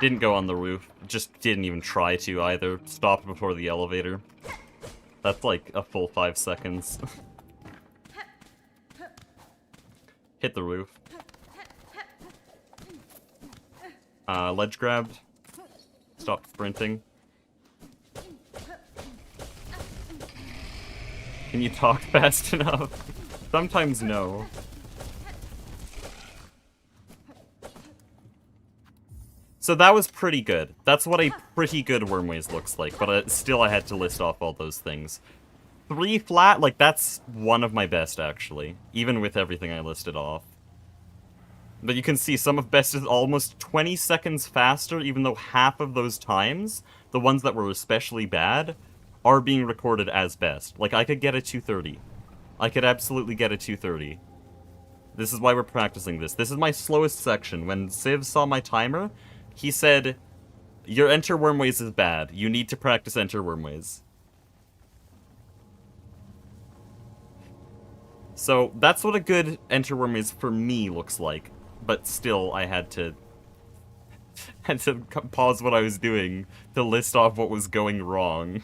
Didn't go on the roof. Just didn't even try to either. Stopped before the elevator. That's like a full 5 seconds. Hit the roof. Ledge grabbed. Stopped sprinting. Can you talk fast enough? Sometimes no. So that was pretty good. That's what a pretty good Wormways looks like, but still I had to list off all those things. 3 flat, like, that's one of my best, actually. Even with everything I listed off. But you can see some of best is almost 20 seconds faster, even though half of those times, the ones that were especially bad, are being recorded as best. Like, I could get a 230. I could absolutely get a 230. This is why we're practicing this. This is my slowest section. When Civ saw my timer, he said, your Enter Wormways is bad. You need to practice Enter Wormways. So, that's what a good Enter Wormways for me looks like. But still, I had to pause what I was doing to list off what was going wrong.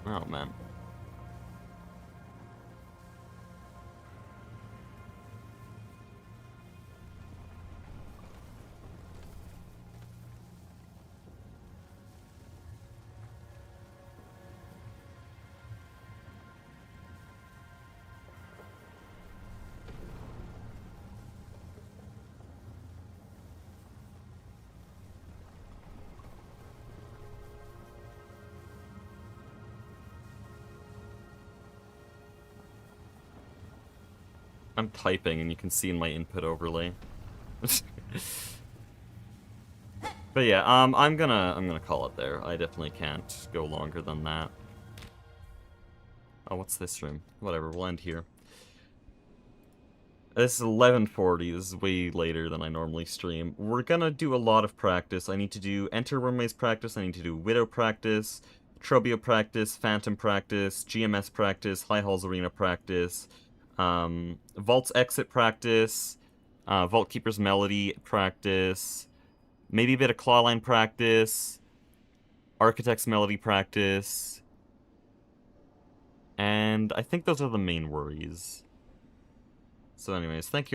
Oh, man. I'm typing, and you can see in my input overlay. But yeah, I'm gonna call it there. I definitely can't go longer than that. Oh, what's this room? Whatever, we'll end here. This is 11:40. This is way later than I normally stream. We're gonna do a lot of practice. I need to do Enter Runways practice. I need to do Widow practice, Trobio practice, Phantom practice, GMS practice, High Halls Arena practice, Vault's Exit practice, Vault Keeper's Melody practice, maybe a bit of Clawline practice, Architect's Melody practice, and I think those are the main worries. So anyways, thank you.